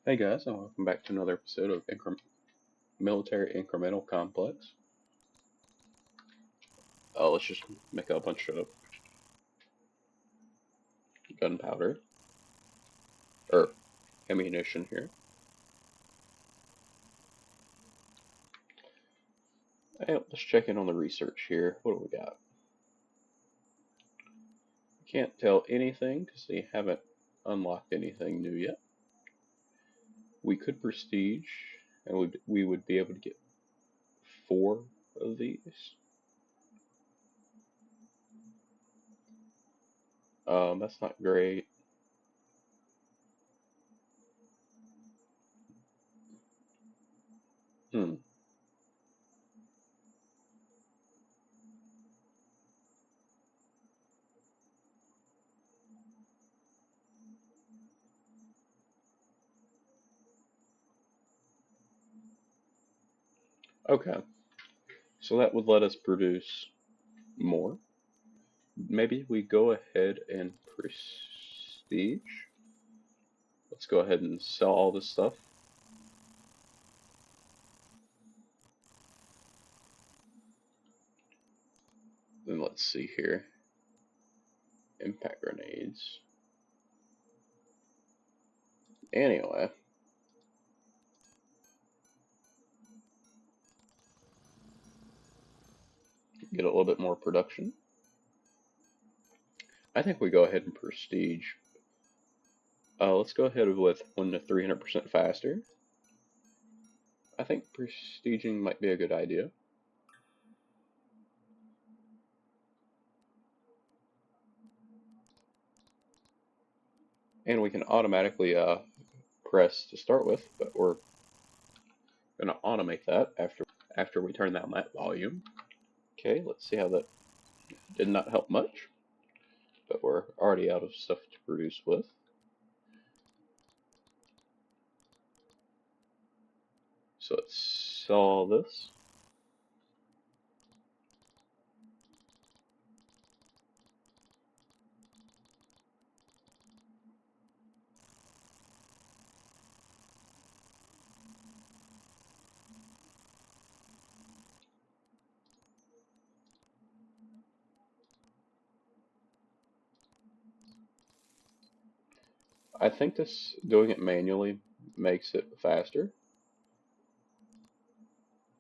Hey guys, and welcome back to another episode of Military Incremental Complex. Let's just make a bunch of gunpowder, or ammunition here. And let's check in on the research here. What do we got? Can't tell anything because they haven't unlocked anything new yet. We could prestige, and we would be able to get 4 of these. That's not great. Hmm. Okay. So that would let us produce more. Maybe we go ahead and prestige. Let's go ahead and sell all this stuff. Then let's see here. Impact grenades. Anyway. Get a little bit more production. I think we go ahead and prestige. Let's go ahead with 1 to 300% faster. I think prestiging might be a good idea. And we can automatically press to start with, but we're going to automate that after we turn down that volume. Okay, let's see how that did not help much, but we're already out of stuff to produce with. So let's sell all this. I think this doing it manually makes it faster.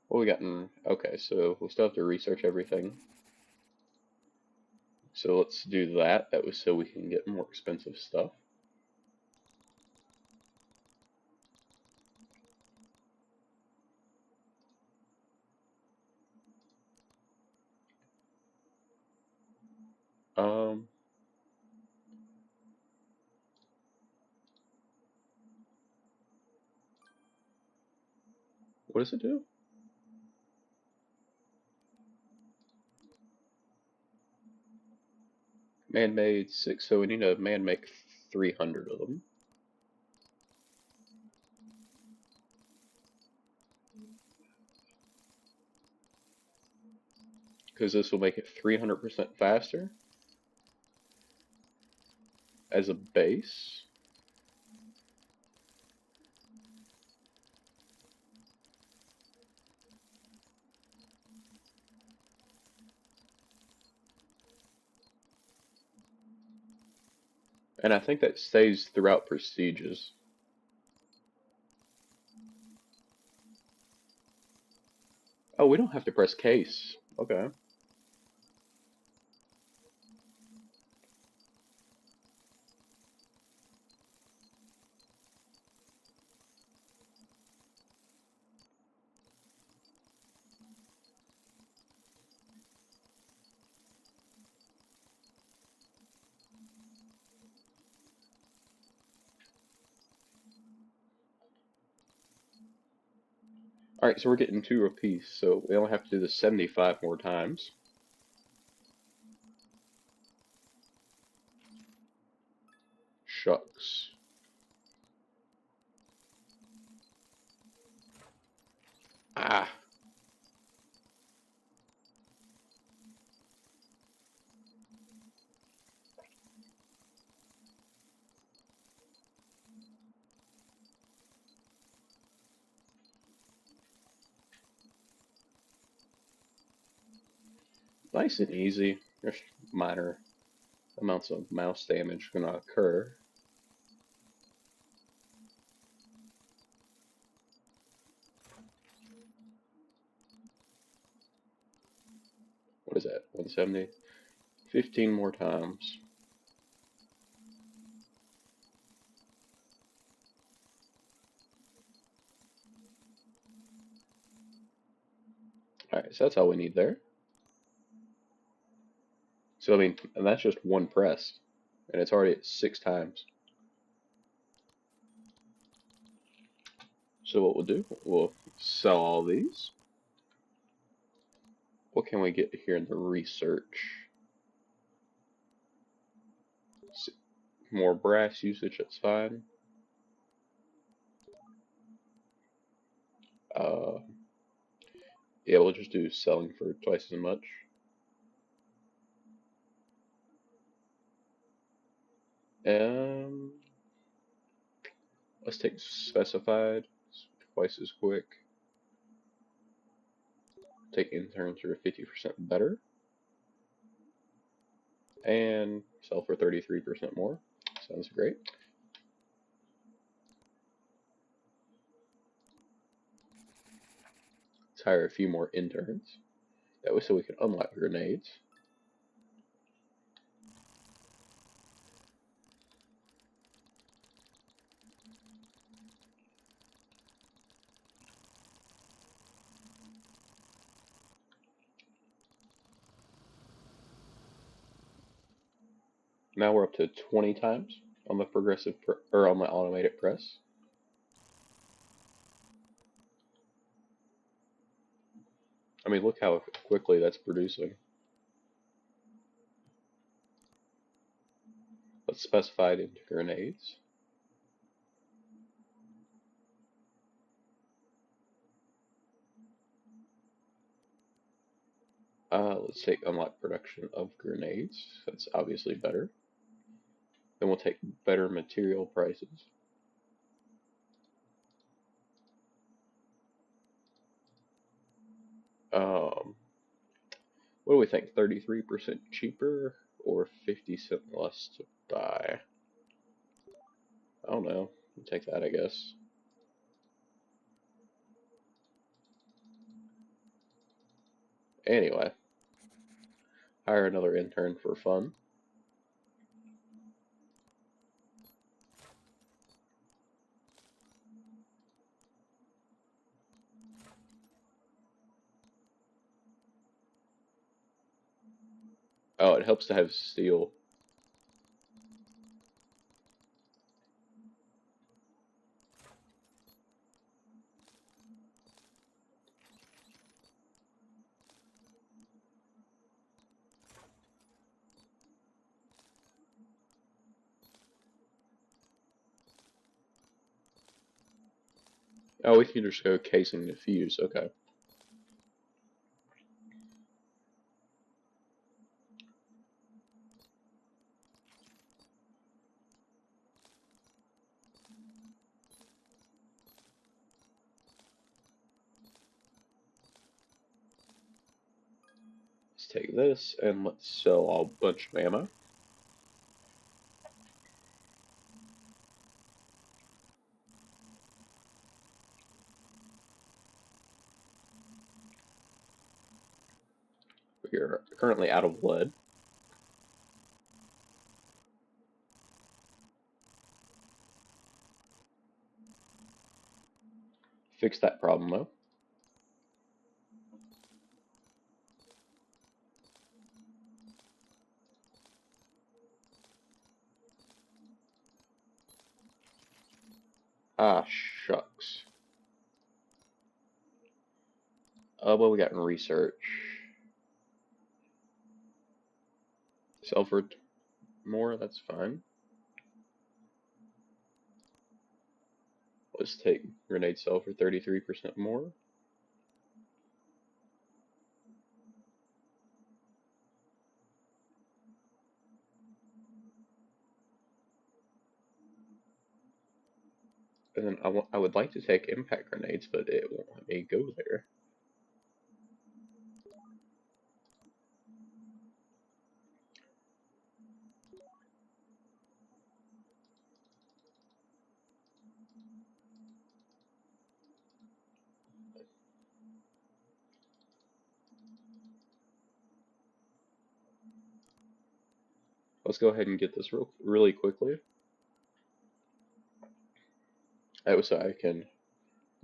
What we got in? Okay, so we'll still have to research everything. So let's do that. That was so we can get more expensive stuff. Um, what does it do? Man-made 6, so we need to man-make 300 of them. Because this will make it 300% faster as a base. And I think that stays throughout prestiges. Oh, we don't have to press case. Okay. Alright, so we're getting 2 apiece, so we only have to do this 75 more times. Shucks. Ah. Nice and easy. There's minor amounts of mouse damage going to occur. What is that? 170? 15 more times. Alright, so that's all we need there. So, I mean, and that's just one press. And it's already at 6 times. So what we'll do, we'll sell all these. What can we get here in the research? More brass usage, that's fine. Yeah, we'll just do selling for twice as much. Let's take specified, twice as quick. Take interns are 50% better. And sell for 33% more. Sounds great. Let's hire a few more interns. That way so we can unlock grenades. Now we're up to 20 times on the progressive or on the automated press. I mean, look how quickly that's producing. Let's specify it into grenades. Let's take unlock production of grenades. That's obviously better. Then we'll take better material prices. What do we think? 33% cheaper or 50 cents less to buy? I don't know. We'll take that, I guess. Anyway, hire another intern for fun. Oh, it helps to have steel. Oh, we can just go casing the fuse. Okay. Let's take this and let's sell a bunch of ammo. We're currently out of lead. Fix that problem though. Ah, shucks. What we got in research? Sell for more, that's fine. Let's take grenade sell for 33% more. And then I would like to take impact grenades, but it won't let me go there. Let's go ahead and get this really quickly. That was so I can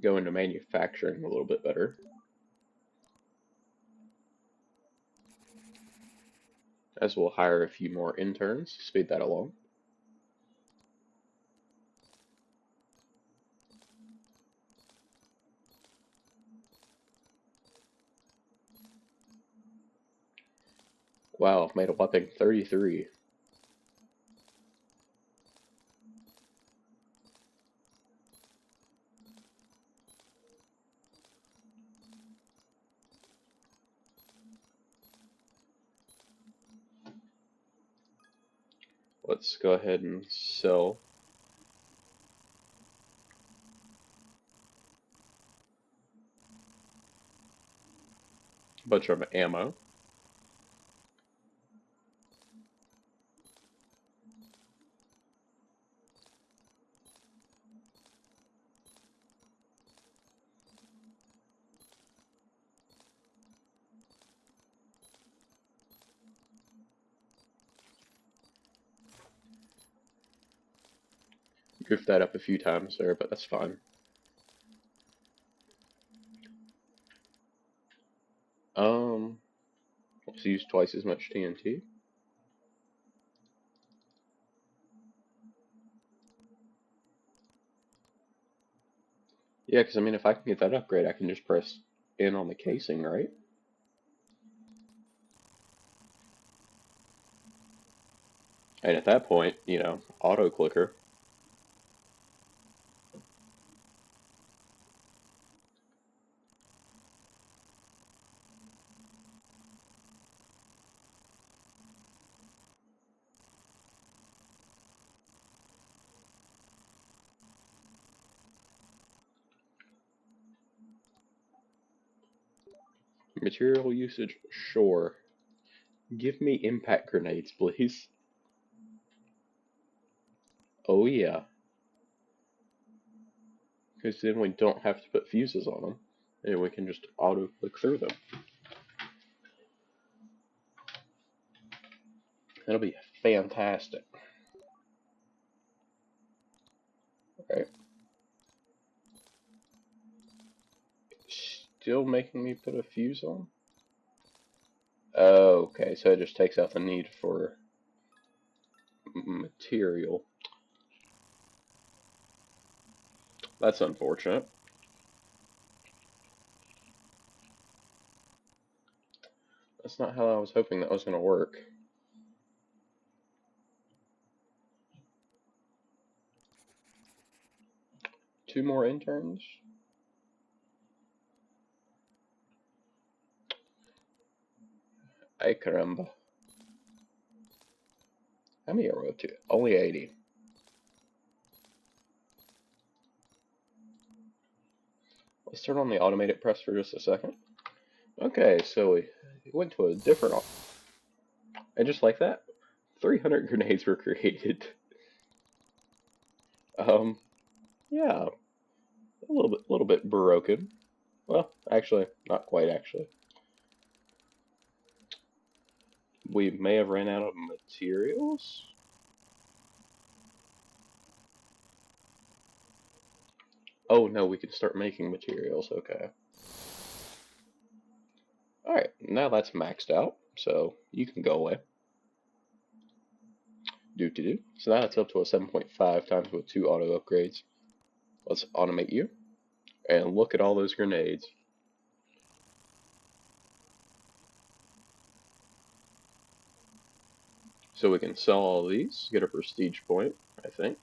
go into manufacturing a little bit better. As we'll hire a few more interns to speed that along. Wow, I've made a whopping 33. Let's go ahead and sell a bunch of ammo. Goofed that up a few times there, but that's fine. Let's use twice as much TNT. Yeah, because I mean, if I can get that upgrade, I can just press in on the casing, right? And at that point, you know, auto clicker. Material usage, sure. Give me impact grenades, please. Oh yeah. Because then we don't have to put fuses on them. And we can just auto click through them. That'll be fantastic. Alright. Still making me put a fuse on? Okay, so it just takes out the need for material. That's unfortunate. That's not how I was hoping that was going to work. Two more interns? Ay caramba. How many are we up to? Only 80. Let's turn on the automated press for just a second. Okay, so we went to a different... And just like that, 300 grenades were created. Yeah, a little bit broken. Well, actually, not quite actually. We may have ran out of materials. Oh no, we can start making materials, okay. Alright, now that's maxed out, so you can go away. Do. So now it's up to a 7.5 times with 2 auto upgrades. Let's automate you. And look at all those grenades. So we can sell all these, get a prestige point, I think.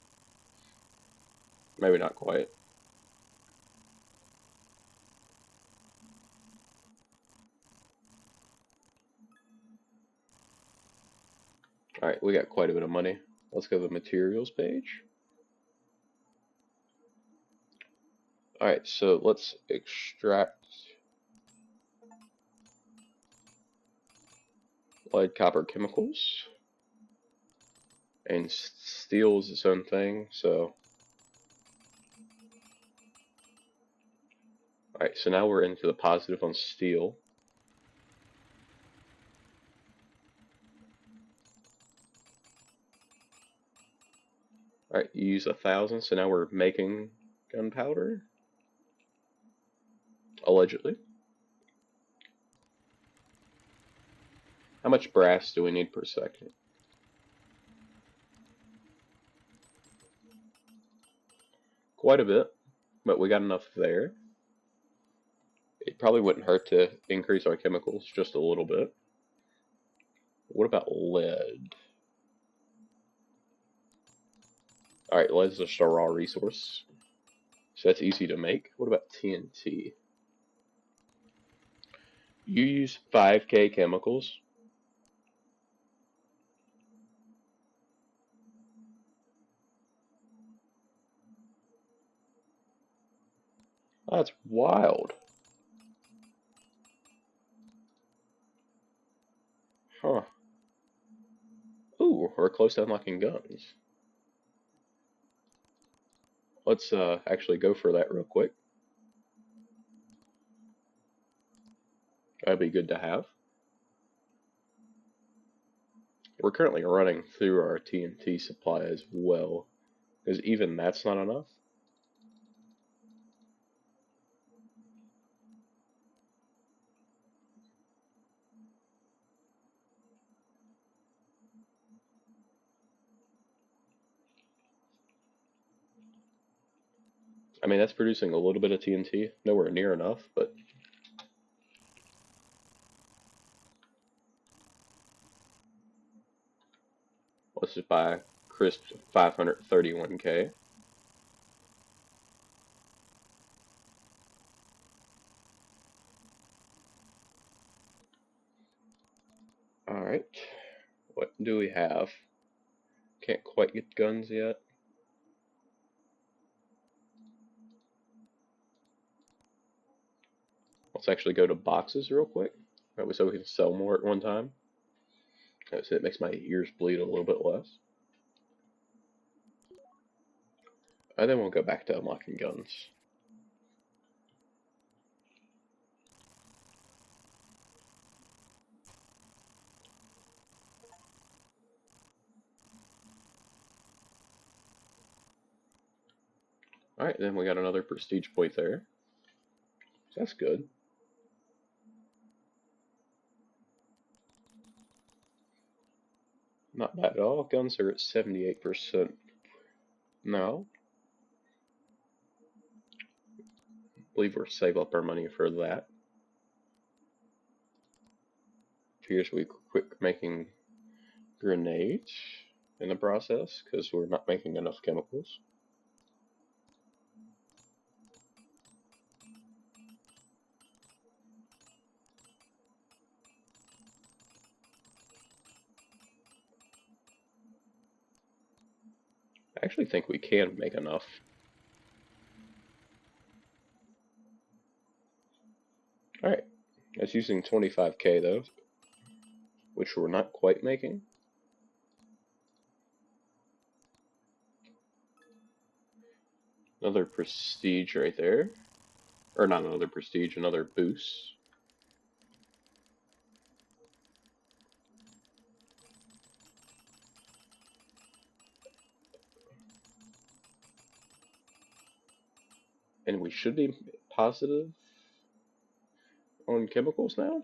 Maybe not quite. Alright, we got quite a bit of money. Let's go to the materials page. Alright, so let's extract lead copper chemicals. And steel is its own thing, so Alright, so now we're into the positive on steel. Alright, you use 1,000, so now we're making gunpowder? Allegedly. How much brass do we need per second? Quite a bit, but we got enough there. It probably wouldn't hurt to increase our chemicals just a little bit. What about lead? Alright, lead's just a raw resource, so that's easy to make. What about TNT? You use 5k chemicals. That's wild. Huh. Ooh, we're close to unlocking guns. Let's actually go for that real quick. That'd be good to have. We're currently running through our TNT supply as well, because even that's not enough. I mean, that's producing a little bit of TNT, nowhere near enough, but let's just buy crisp 531k. Alright, what do we have? Can't quite get guns yet. Let's actually go to boxes real quick. That way so we can sell more at one time. So it makes my ears bleed a little bit less. And then we'll go back to unlocking guns. Alright, then we got another prestige point there. That's good. Not bad at all. Guns are at 78% now. I believe we'll save up our money for that. Figures we quit making grenades in the process because we're not making enough chemicals. I actually think we can make enough. Alright, that's using 25k though, which we're not quite making. Another prestige right there. Or not another prestige, another boost. And we should be positive on chemicals now?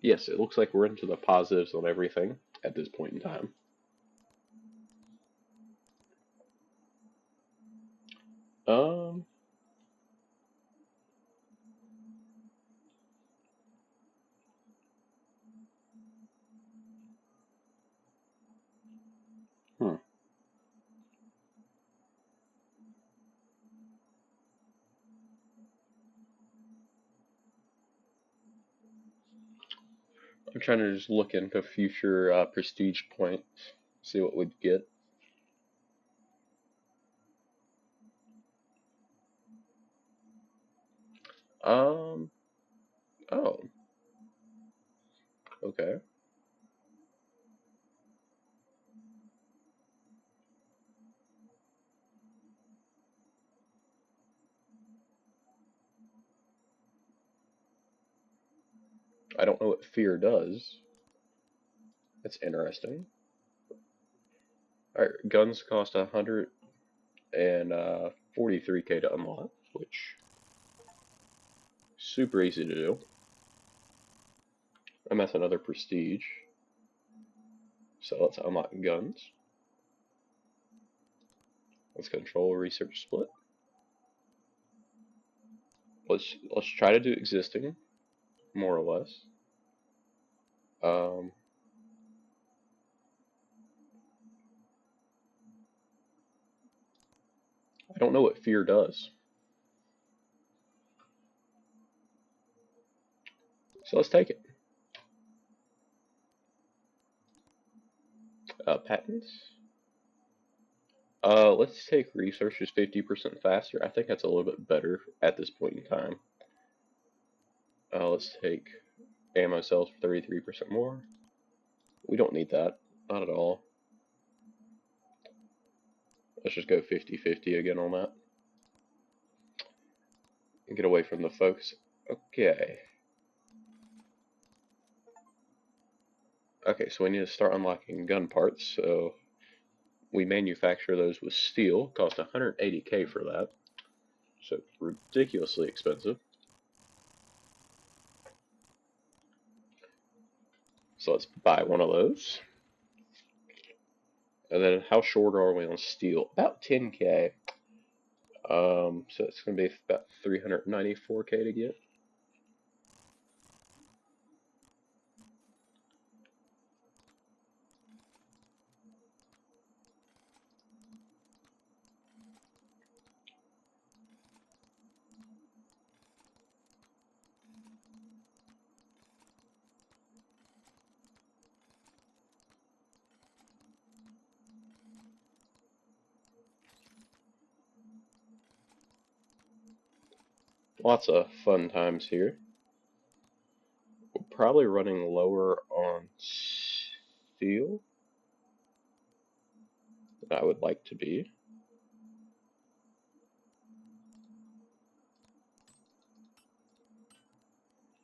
Yes, it looks like we're into the positives on everything at this point in time. Um, hmm. I'm trying to just look into future prestige points, see what we'd get. Um, oh, okay. I don't know what fear does. That's interesting. Alright, guns cost 143k to unlock, which super easy to do. And that's another prestige. So let's unlock guns. Let's control research split. Let's try to do existing, more or less. I don't know what fear does. So let's take it. Patents. Let's take research is 50% faster. I think that's a little bit better at this point in time. Let's take ammo cells for 33% more. We don't need that. Not at all. Let's just go 50-50 again on that. And get away from the focus. Okay. Okay, so we need to start unlocking gun parts. So we manufacture those with steel. Cost 180k for that. So ridiculously expensive. So let's buy one of those. And then how short are we on steel? About 10k. So it's going to be about 394k to get. Lots of fun times here. We're probably running lower on steel than I would like to be.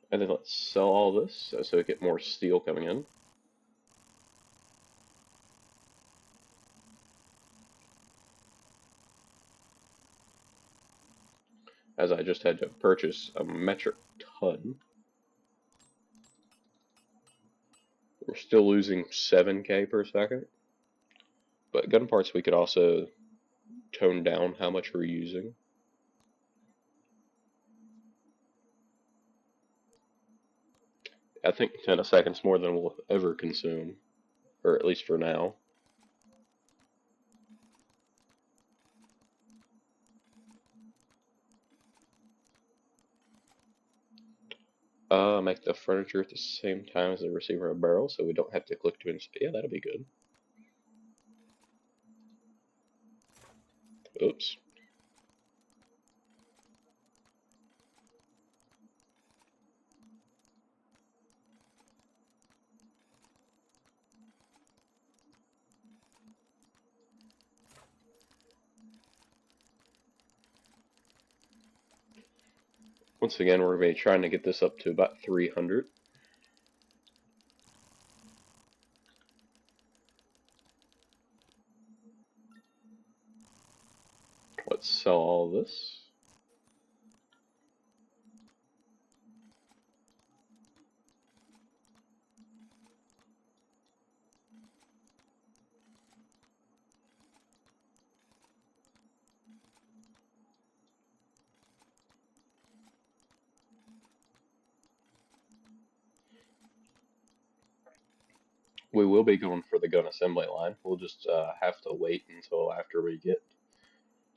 And then let's sell all this so we get more steel coming in. As I just had to purchase a metric ton. We're still losing 7k per second. But gun parts we could also tone down how much we're using. I think 10 a second's more than we'll ever consume. Or at least for now. Make the furniture at the same time as the receiver and barrel so we don't have to click to install. Yeah, that'll be good. Oops. Once again, we're going to be trying to get this up to about 300. Let's sell all this. We will be going for the gun assembly line. We'll just have to wait until after we get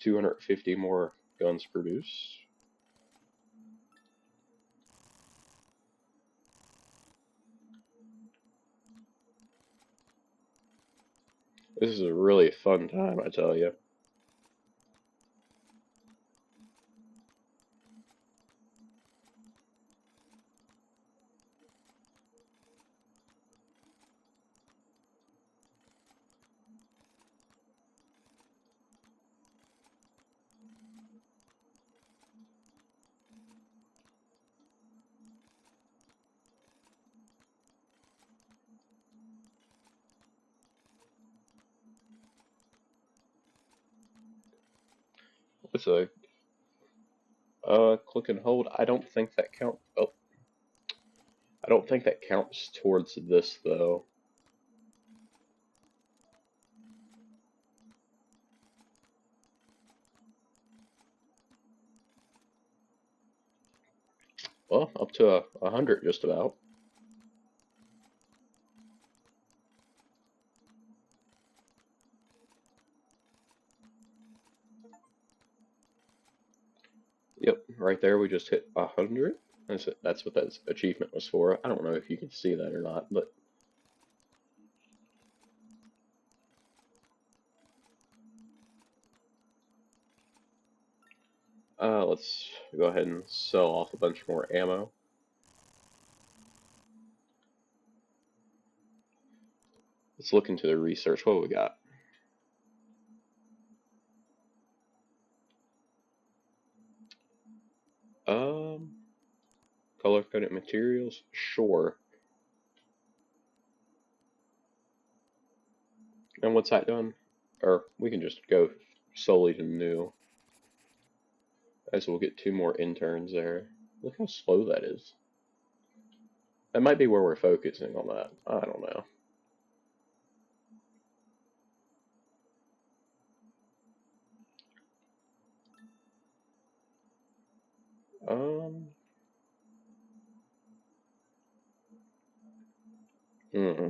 250 more guns produced. This is a really fun time, I tell you. it's a click and hold. I don't think that count. Oh, I don't think that counts towards this though. Well, up to 100 just about. Yep, right there we just hit 100. That's what that achievement was for. I don't know if you can see that or not, but let's go ahead and sell off a bunch more ammo. Let's look into the research. What we got? Um, color-coded materials? Sure. And what's that doing? Or we can just go solely to new, as we'll get 2 more interns there. Look how slow that is. That might be where we're focusing on that. I don't know. Um, hmm.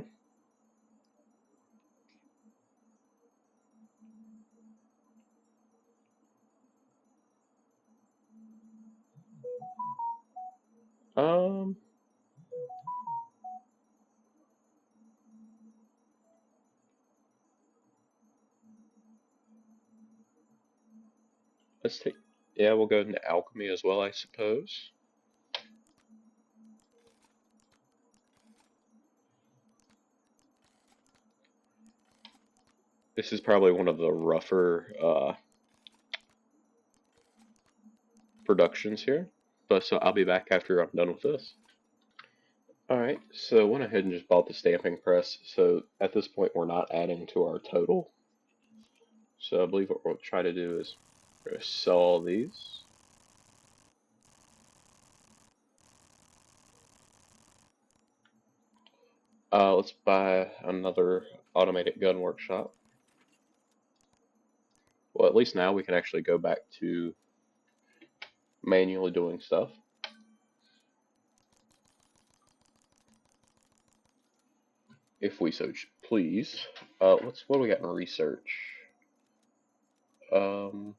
Um, let's take, yeah, we'll go into alchemy as well, I suppose. This is probably one of the rougher productions here. But so I'll be back after I'm done with this. Alright, so went ahead and just bought the stamping press. So at this point we're not adding to our total. So I believe what we'll try to do is we're going to sell all these. Let's buy another automated gun workshop. Well, at least now we can actually go back to manually doing stuff. If we so please. What do we got in research? Um,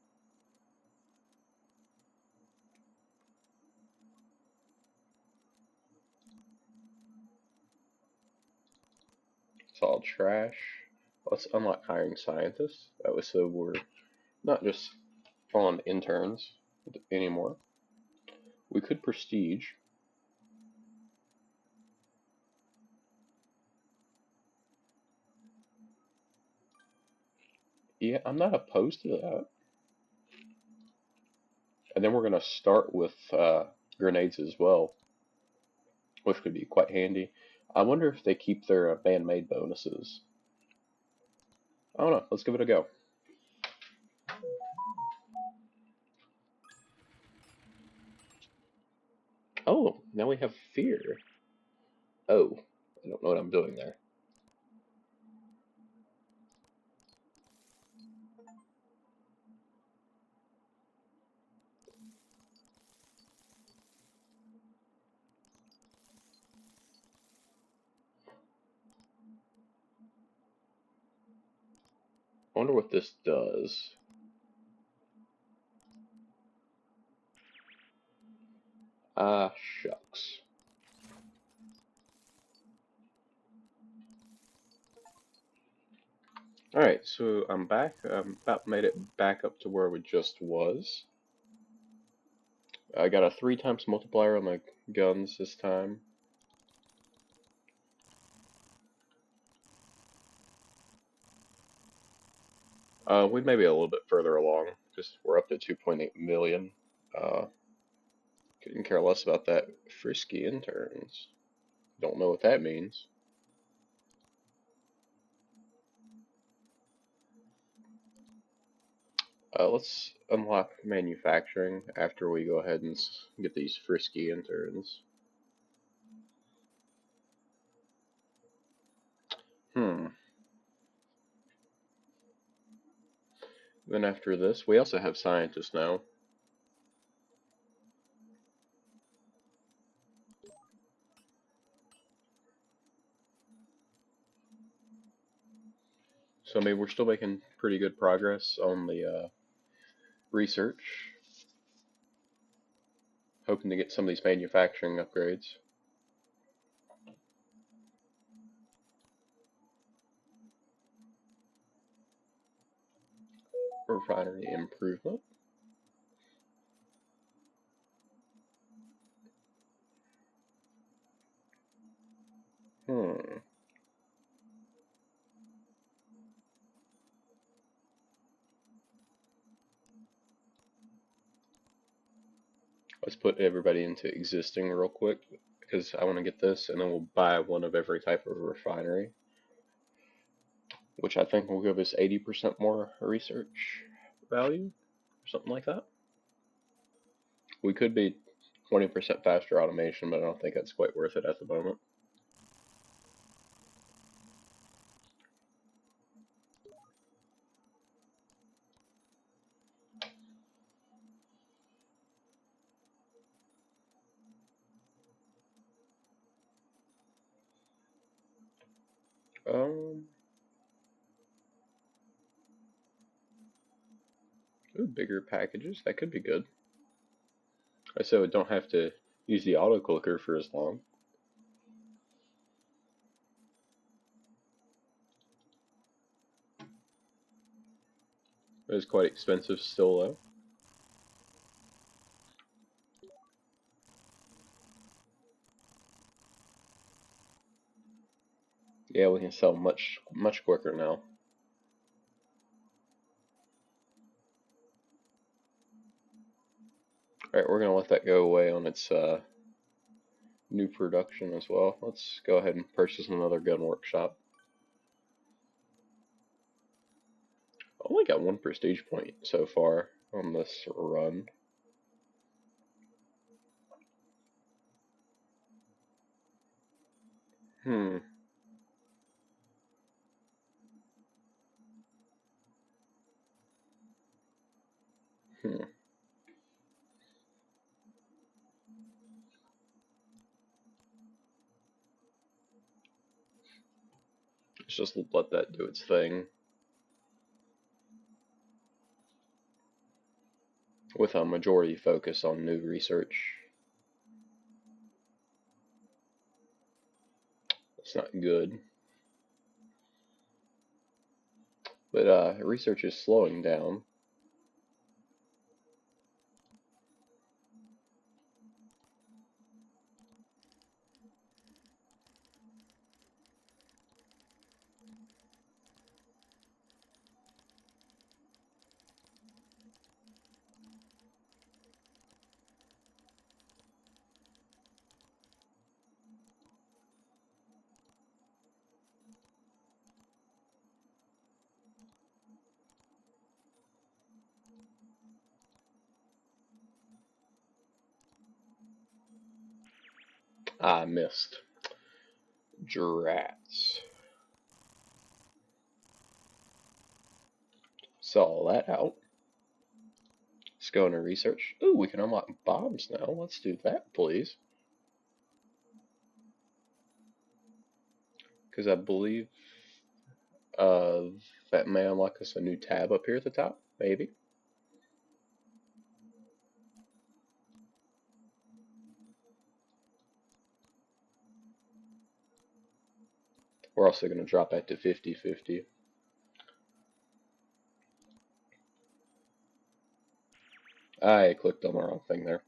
it's all trash. Let's unlock hiring scientists. That was so we're not just on interns anymore. We could prestige. Yeah, I'm not opposed to that. And then we're going to start with grenades as well, which could be quite handy. I wonder if they keep their man-made bonuses. I don't know. Let's give it a go. Oh, now we have fear. Oh, I don't know what I'm doing there. I wonder what this does. Ah, shucks. Alright, so I'm back. About made it back up to where we just was. I got a 3 times multiplier on the guns this time. We may be a little bit further along, because we're up to 2.8 million. Couldn't care less about that. Frisky interns. Don't know what that means. Let's unlock manufacturing after we go ahead and get these frisky interns. Then after this, we also have scientists now. So maybe we're still making pretty good progress on the research. Hoping to get some of these manufacturing upgrades. Refinery improvement. Hmm. Let's put everybody into existing real quick because I want to get this, and then we'll buy one of every type of refinery, which I think will give us 80% more research value, or something like that. We could be 20% faster automation, but I don't think that's quite worth it at the moment. Um, Ooh, bigger packages, that could be good. I said we don't have to use the auto clicker for as long. It is quite expensive still though. Yeah, we can sell much quicker now. Alright, we're gonna let that go away on its new production as well. Let's go ahead and purchase another gun workshop. I only got one prestige point so far on this run. Hmm. Hmm. Let's just let that do its thing. With a majority focus on new research. It's not good. But research is slowing down. I missed. Drats. Saw that out. Let's go into research. Ooh, we can unlock bombs now. Let's do that, please. Because I believe uh, that may unlock us a new tab up here at the top, maybe. We're also going to drop that to 50-50. I clicked on the wrong thing there.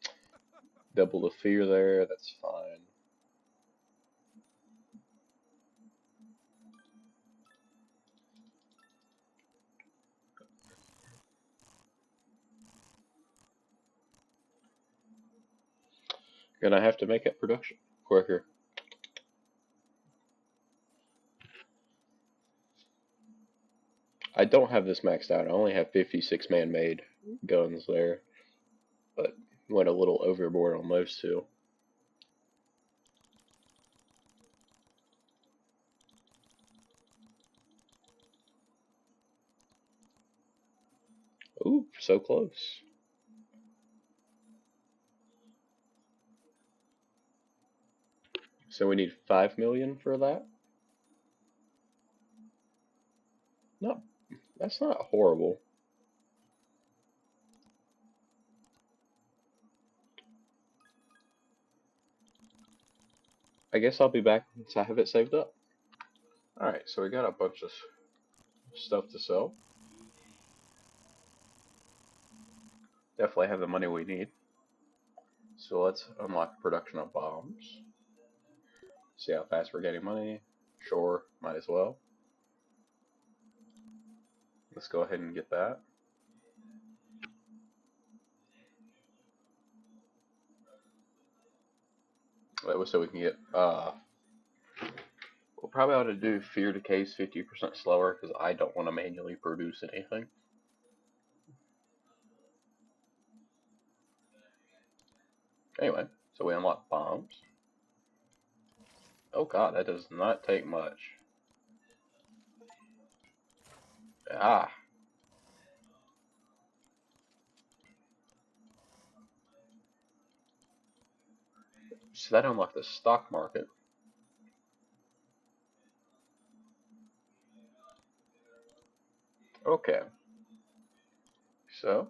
Double the fear there, that's fine. Gonna have to make that production quicker. I don't have this maxed out. I only have 56 man-made guns there, but went a little overboard on those two. Ooh, so close. So we need 5 million for that? No, that's not horrible. I guess I'll be back once I have it saved up. Alright, so we got a bunch of stuff to sell. Definitely have the money we need. So let's unlock production of bombs. See how fast we're getting money. Sure, might as well. Let's go ahead and get that. That was so we can get, we'll probably ought to do fear decays 50% slower because I don't want to manually produce anything. Anyway, so we unlock bombs. Oh god, that does not take much. Ah. So that unlocked the stock market. Okay. So.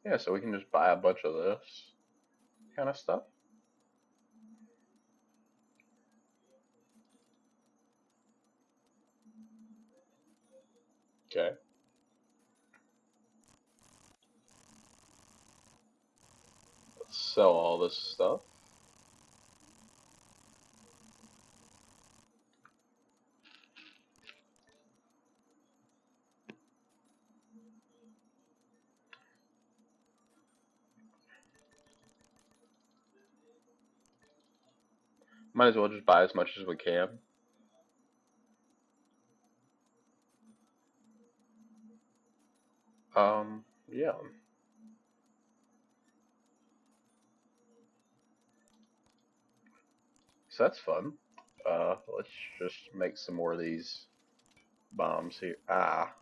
Yeah, so we can just buy a bunch of this kind of stuff. Okay. Let's sell all this stuff. Might as well just buy as much as we can. Yeah. So that's fun. Let's just make some more of these bombs here. Ah.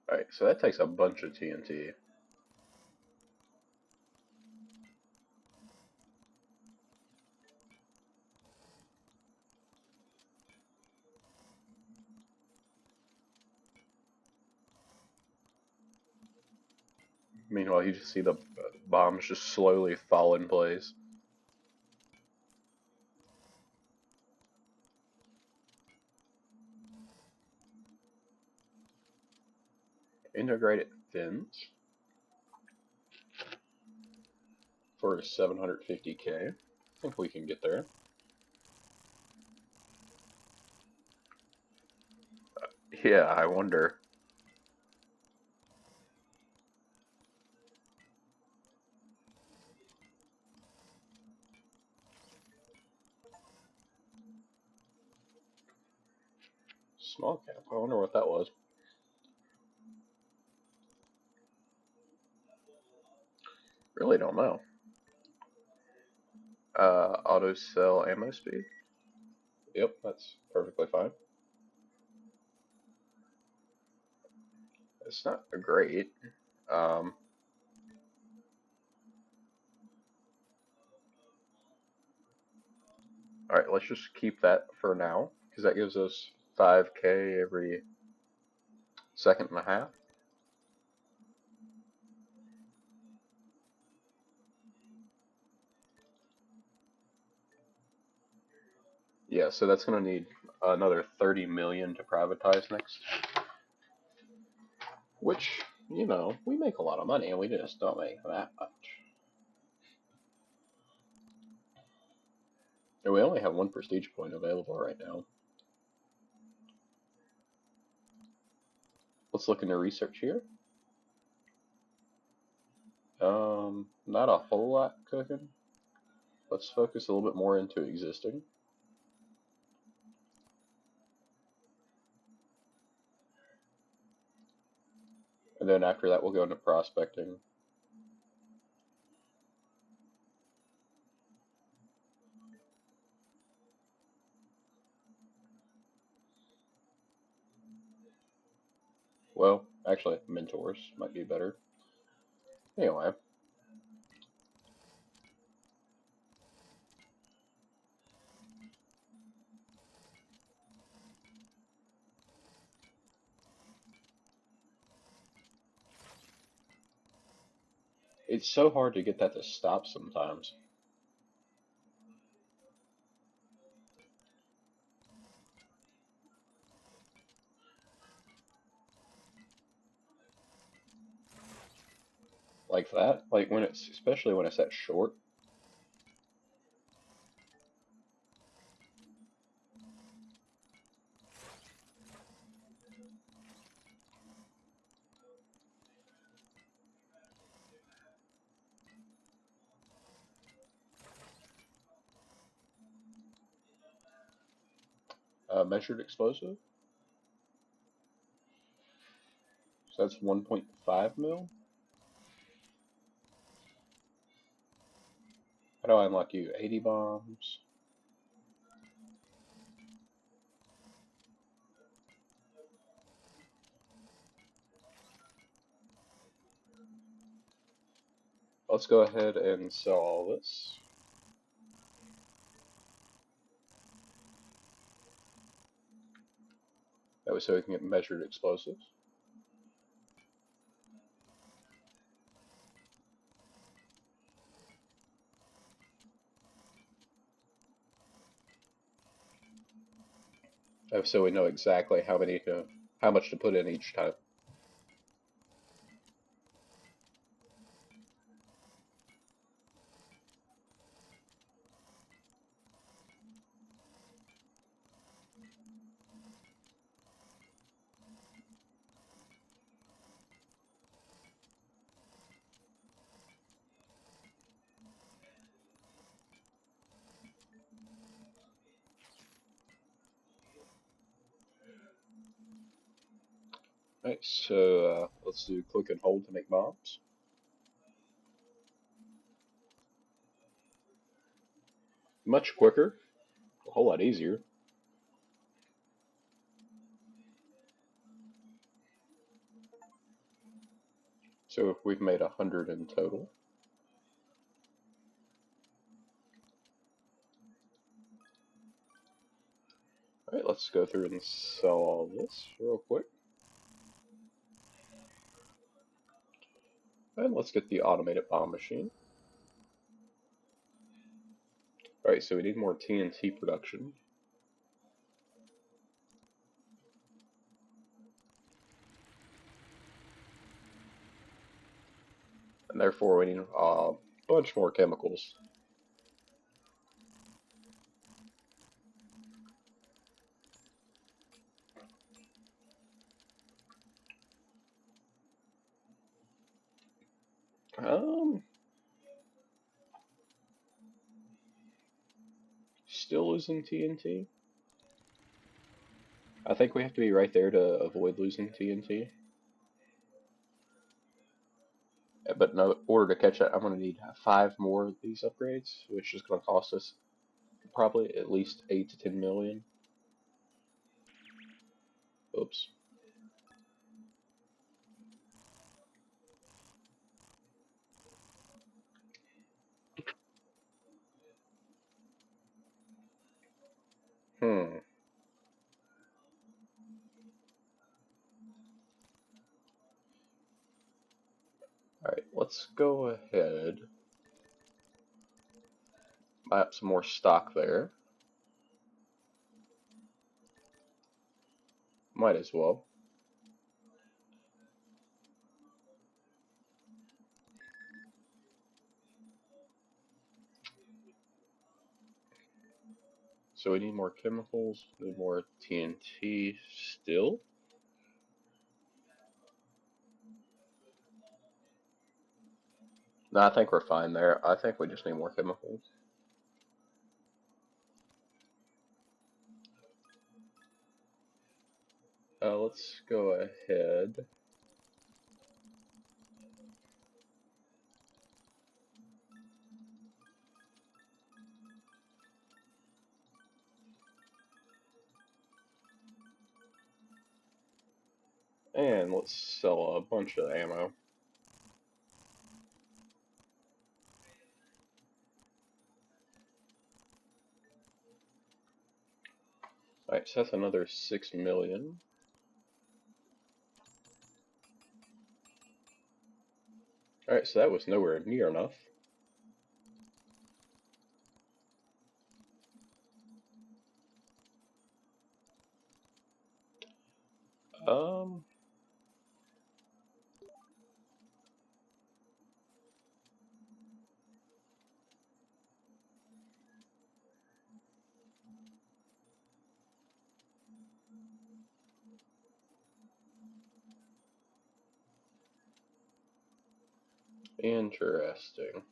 Alright, so that takes a bunch of TNT. Meanwhile, you just see the bombs just slowly fall in place. Integrated fins for 750k. I think we can get there. Yeah, I wonder. Small cap. I wonder what that was. Really don't know. Auto cell ammo speed. Yep, that's perfectly fine. It's not great. Um, Alright, let's just keep that for now, because that gives us 5k every second and a half. Yeah, so that's going to need another 30 million to privatize next. Which, you know, we make a lot of money and we just don't make that much. And we only have one prestige point available right now. Let's look into research here. Not a whole lot cooking. Let's focus a little bit more into existing. And then after that, we'll go into prospecting. Well, actually, mentors might be better. Anyway. It's so hard to get that to stop sometimes. Like that? Like when it's, especially when it's that short. Measured explosive. So that's 1.5 mil. How do I unlock you? 80 bombs. Let's go ahead and sell all this. That way so we can get measured explosives. So we know exactly how much to put in each time. Alright, so let's do click and hold to make bombs. Much quicker, a whole lot easier. So we've made 100 in total. Alright, let's go through and sell all this real quick. And let's get the automated bomb machine. Alright, so we need more TNT production. And therefore we need a bunch more chemicals. Still losing TNT. I think we have to be right there to avoid losing TNT. But in order to catch that, I'm going to need 5 more of these upgrades, which is going to cost us probably at least 8 to 10 million. Oops. Hmm. Alright, let's go ahead. Buy up some more stock there. Might as well. So we need more chemicals, we need more TNT still. No, I think we're fine there. I think we just need more chemicals. Let's go ahead. And let's sell a bunch of ammo. Alright, so that's another 6 million. Alright, so that was nowhere near enough. Um, Interesting.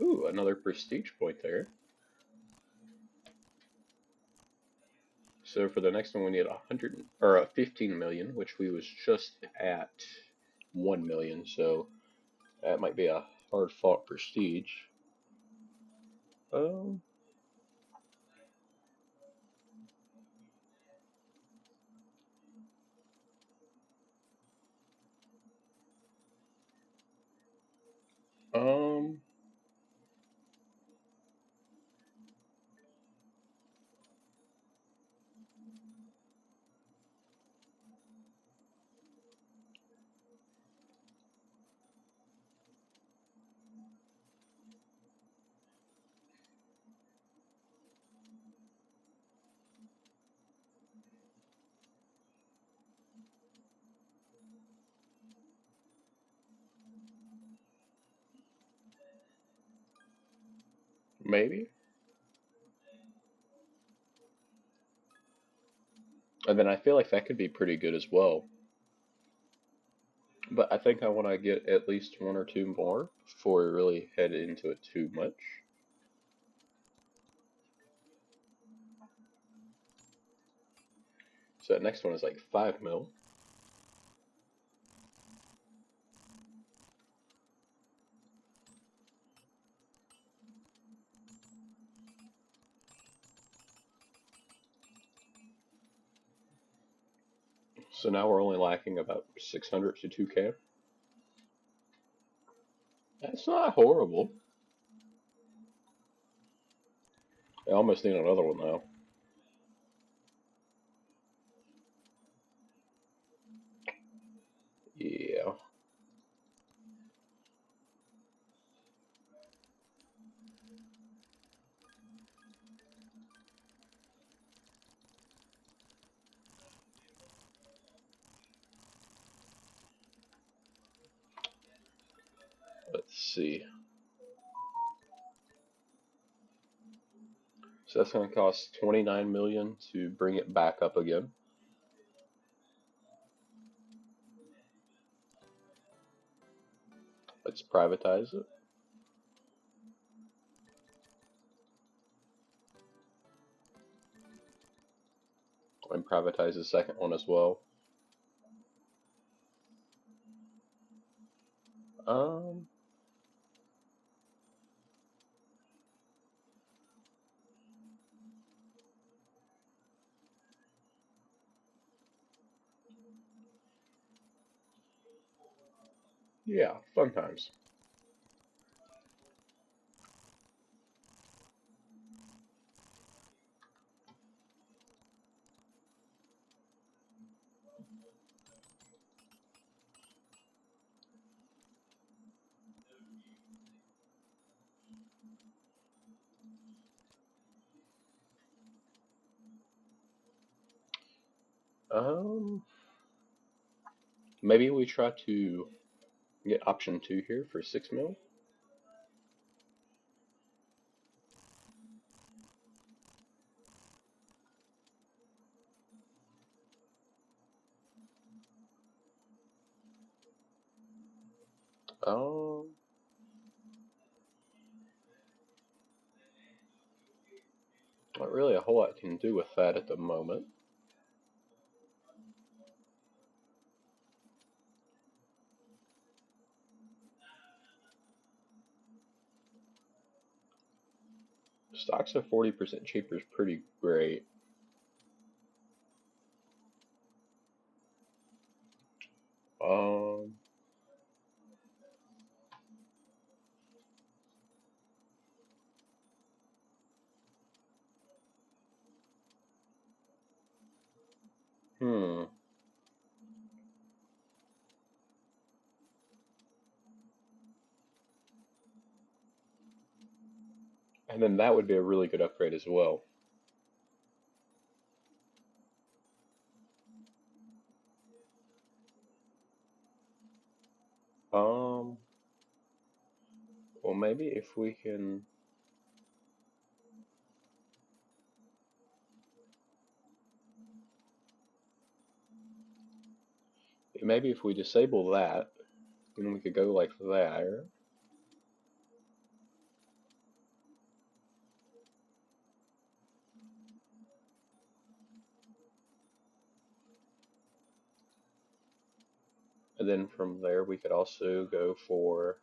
Ooh, another prestige point there. So for the next one, we need 100 or 15 million, which we was just at 1 million. So that might be a hard-fought prestige. Um, um, maybe. And then I feel like that could be pretty good as well. But I think I want to get at least one or two more before we really head into it too much. So that next one is like 5 mil. So now we're only lacking about 600 to 2K. That's not horrible. I almost need another one though. Yeah. Let's see. So that's going to cost 29 million to bring it back up again. Let's privatize it. And privatize the second one as well. Um, yeah, fun times. Um, Maybe we try to get option 2 here for 6 mil. Um, Not really a whole lot can do with that at the moment. Stocks are 40% cheaper is pretty great. Um, hmm. And then that would be a really good upgrade as well. Um, well, maybe if we can, maybe if we disable that, then we could go like there. And then from there, we could also go for,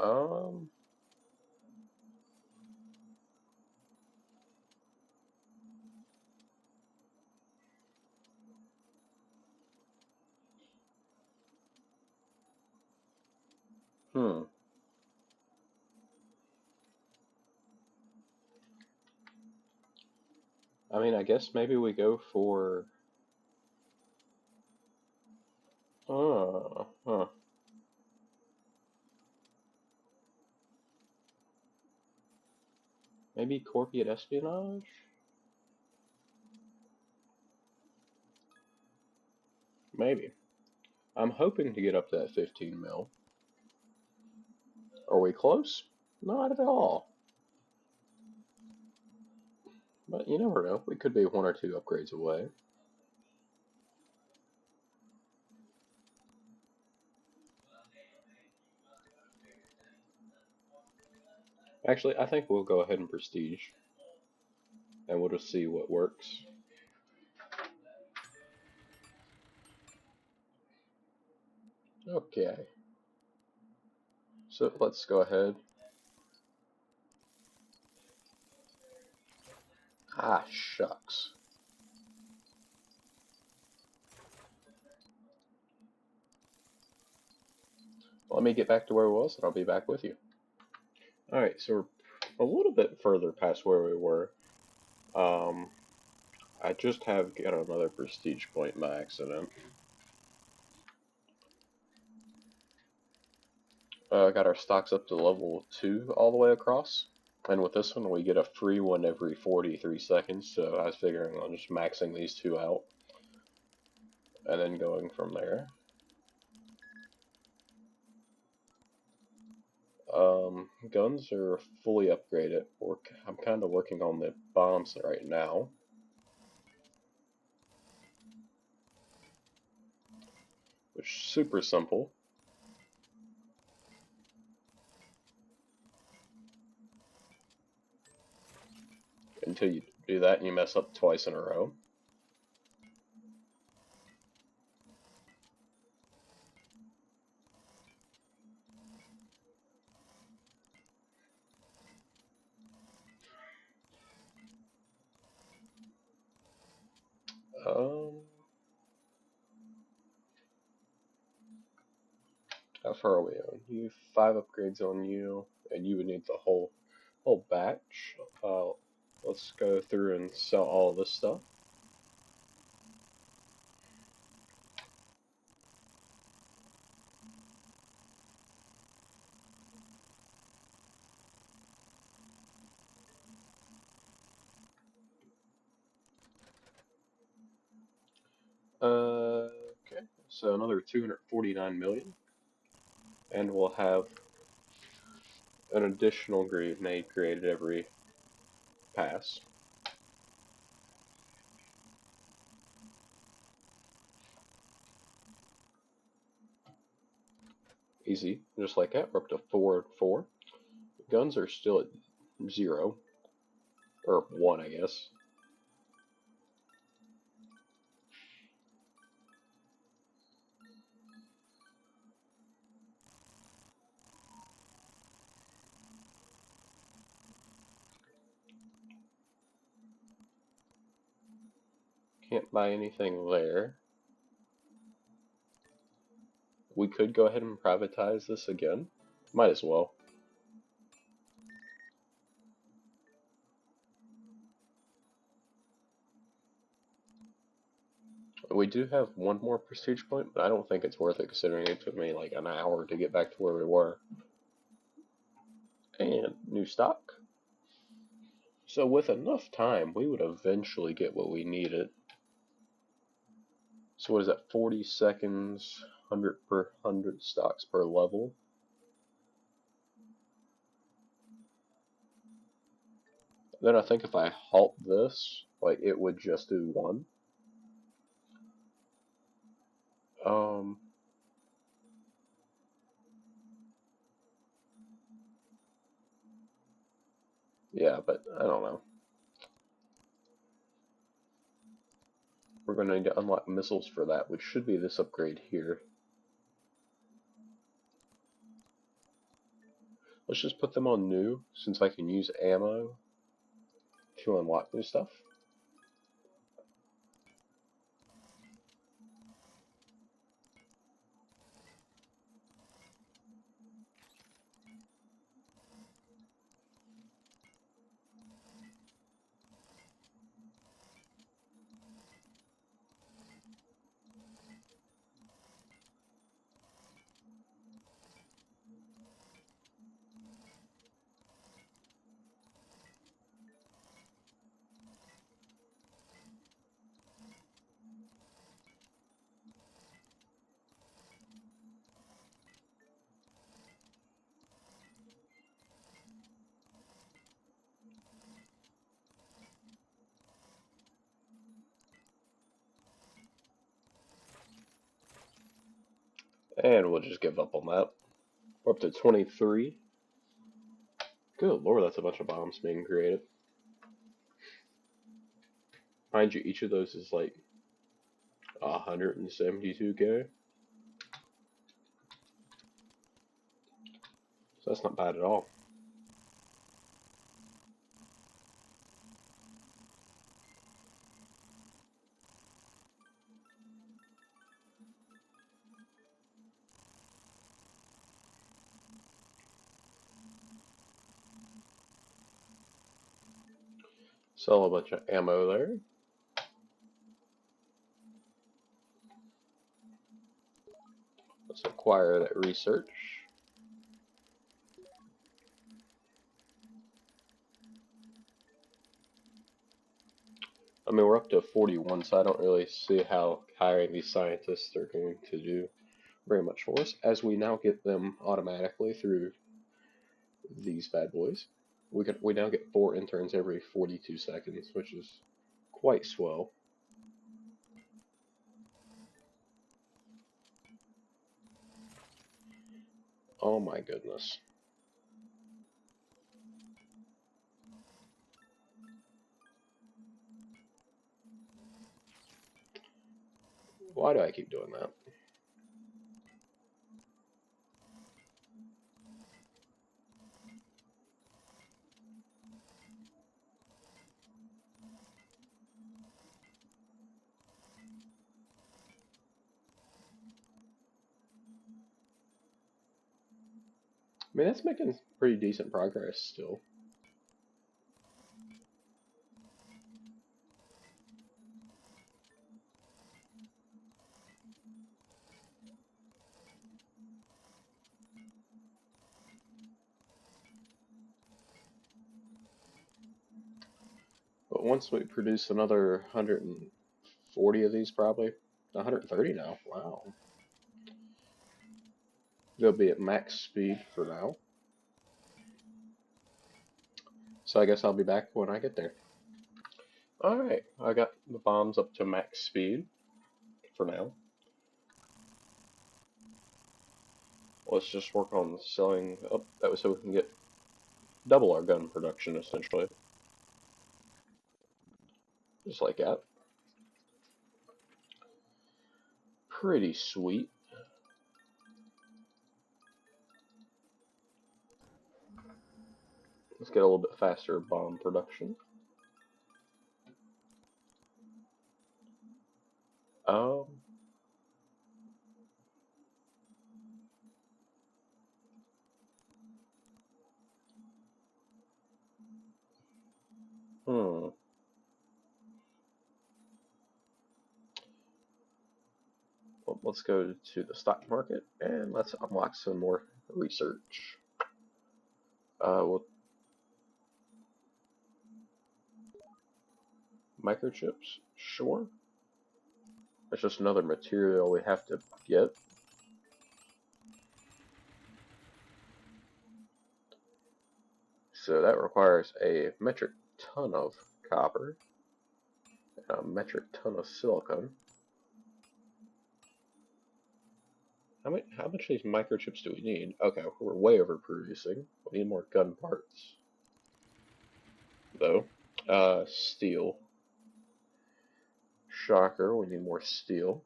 um, hmm. I mean, I guess maybe we go for, huh. Maybe corporate espionage? Maybe. I'm hoping to get up to that 15 mil. Are we close? Not at all. But you never know. We could be 1 or 2 upgrades away. Actually, I think we'll go ahead and prestige. And we'll just see what works. Okay. So let's go ahead. Ah, shucks. Let me get back to where we was, and I'll be back with you. Alright, so we're a little bit further past where we were. Um, I just have got another prestige point by accident. Got our stocks up to level 2 all the way across. And with this one, we get a free one every 43 seconds, so I was figuring on just maxing these 2 out. And then going from there. Guns are fully upgraded. I'm kind of working on the bombs right now. Which is super simple. Until you do that and you mess up twice in a row. Um, how far are we on? You 5 upgrades on you, and you would need the whole batch. Let's go through and sell all of this stuff. Okay, so another 249 million, and we'll have an additional grenade created every pass. Easy, just like that. We're up to 4 and 4. Guns are still at 0, or 1, I guess. Can't buy anything there. We could go ahead and privatize this again. Might as well. We do have one more prestige point, but I don't think it's worth it considering it took me like an hour to get back to where we were. And new stock. So with enough time, we would eventually get what we needed. So what is that, 40 seconds, 100 per 100 stocks per level? Then I think if I halt this, like it would just do 1. Um, yeah, but I don't know. We're going to need to unlock missiles for that, which should be this upgrade here. Let's just put them on new, since I can use ammo to unlock new stuff. And we'll just give up on that. We're up to 23. Good lord, that's a bunch of bombs being created. Mind you, each of those is like 172k. So that's not bad at all. Sell a bunch of ammo there. Let's acquire that research. I mean, we're up to 41, so I don't really see how hiring these scientists are going to do very much for us, as we now get them automatically through these bad boys. We now get 4 interns every 42 seconds, which is quite swell. Oh my goodness. Why do I keep doing that? I mean, that's making pretty decent progress still. But once we produce another 140 of these, probably, 130 now. Wow. They'll be at max speed for now. So I guess I'll be back when I get there. Alright, I got the bombs up to max speed for now. Let's just work on selling up that way so we can get double our gun production essentially. Just like that. Pretty sweet. Let's get a little bit faster bomb production. Um, hmm. Well, let's go to the stock market and let's unlock some more research. Well, microchips, sure. It's just another material we have to get. So that requires a metric ton of copper and a metric ton of silicon. How much of these microchips do we need? Okay, we're way overproducing. We need more gun parts, though. Steel. Shocker, we need more steel.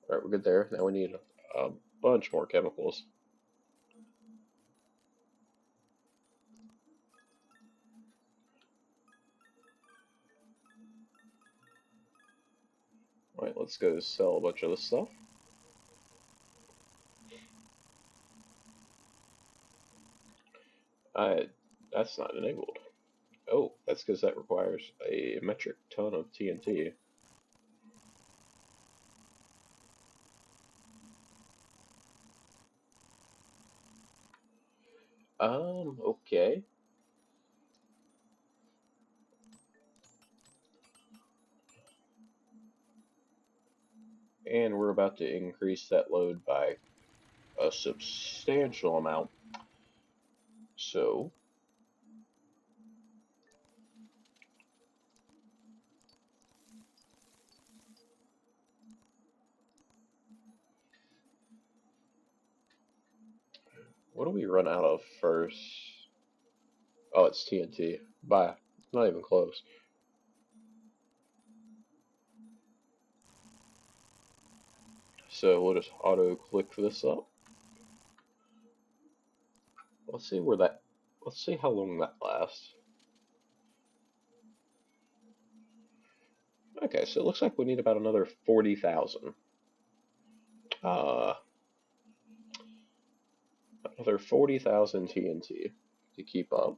Alright, we're good there. Now we need a bunch more chemicals. Alright, let's go sell a bunch of this stuff. That's not enabled. Oh, that's because that requires a metric ton of TNT. Okay. And we're about to increase that load by a substantial amount. So, what do we run out of first? Oh, it's TNT. Bye. Not even close. So we'll just auto click this up. Let's see how long that lasts. Okay, so it looks like we need about another 40,000. Another 40,000 TNT to keep up.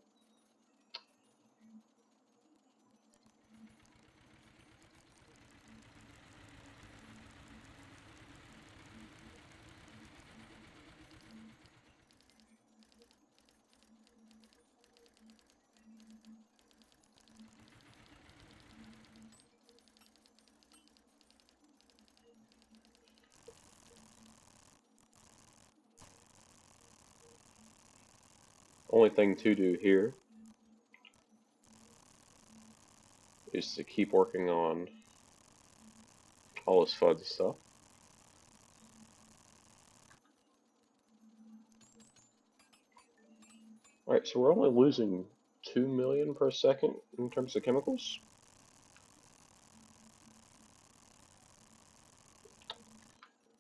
Only thing to do here is to keep working on all this fun stuff. Alright, so we're only losing 2 million per second in terms of chemicals.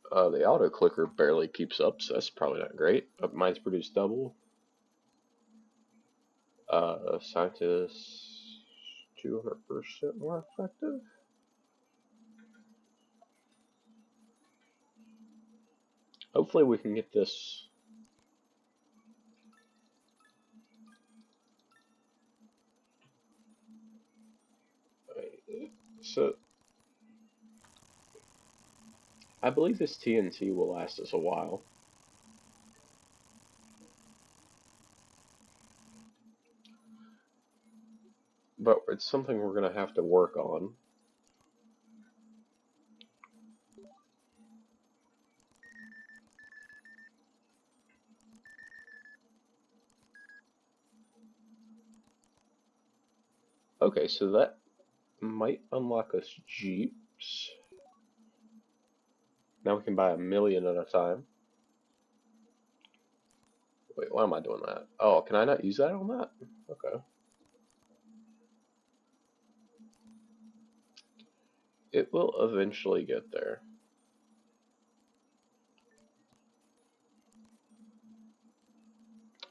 The auto clicker barely keeps up, so that's probably not great. Mine's produced double. Scientists 200% more effective. Hopefully we can get this. So I believe this TNT will last us a while. but it's something we're going to have to work on. Okay, so that might unlock us Jeeps. Now we can buy 1,000,000 at a time. Wait, why am I doing that? Oh, can I not use that on that? Okay. It will eventually get there.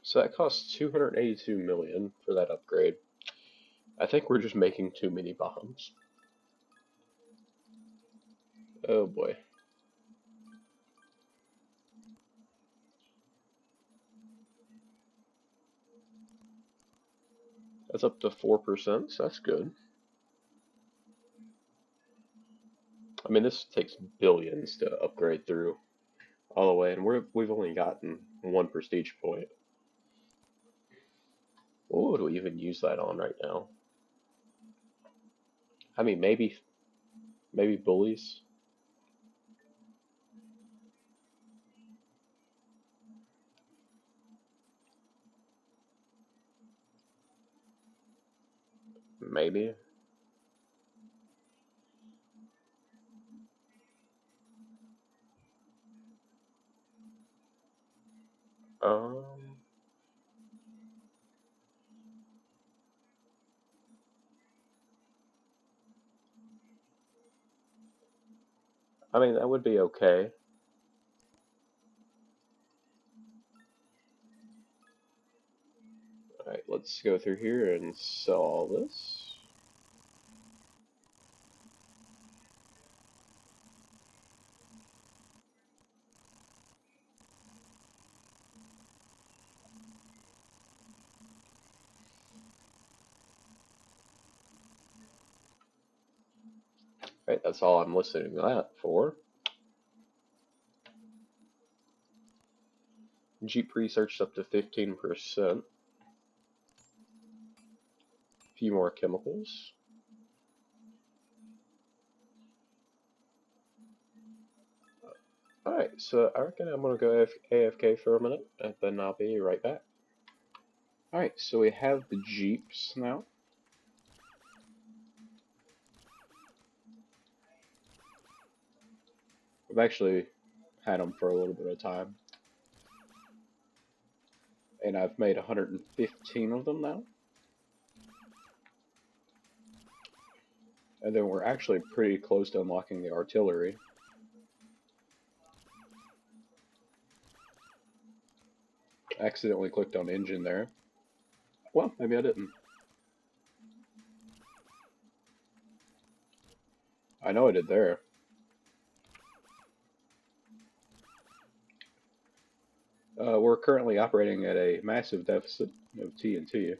So that costs 282 million for that upgrade. I think we're just making too many bombs. Oh boy. That's up to 4%, so that's good. I mean, this takes billions to upgrade through all the way, and we've only gotten 1 prestige point. What would we even use that on right now? I mean, maybe bullies. Maybe. Um, I mean, that would be okay. Alright, let's go through here and sell all this. Right, that's all I'm listing that for. Jeep research up to 15%. A few more chemicals. Alright, so I reckon I'm gonna go AFK for a minute, and then I'll be right back. Alright, so we have the Jeeps now. I've actually had them for a little bit of time. And I've made 115 of them now. And then we're actually pretty close to unlocking the artillery. Accidentally clicked on engine there. Well, maybe I didn't. I know I did there. We're currently operating at a massive deficit of TNT.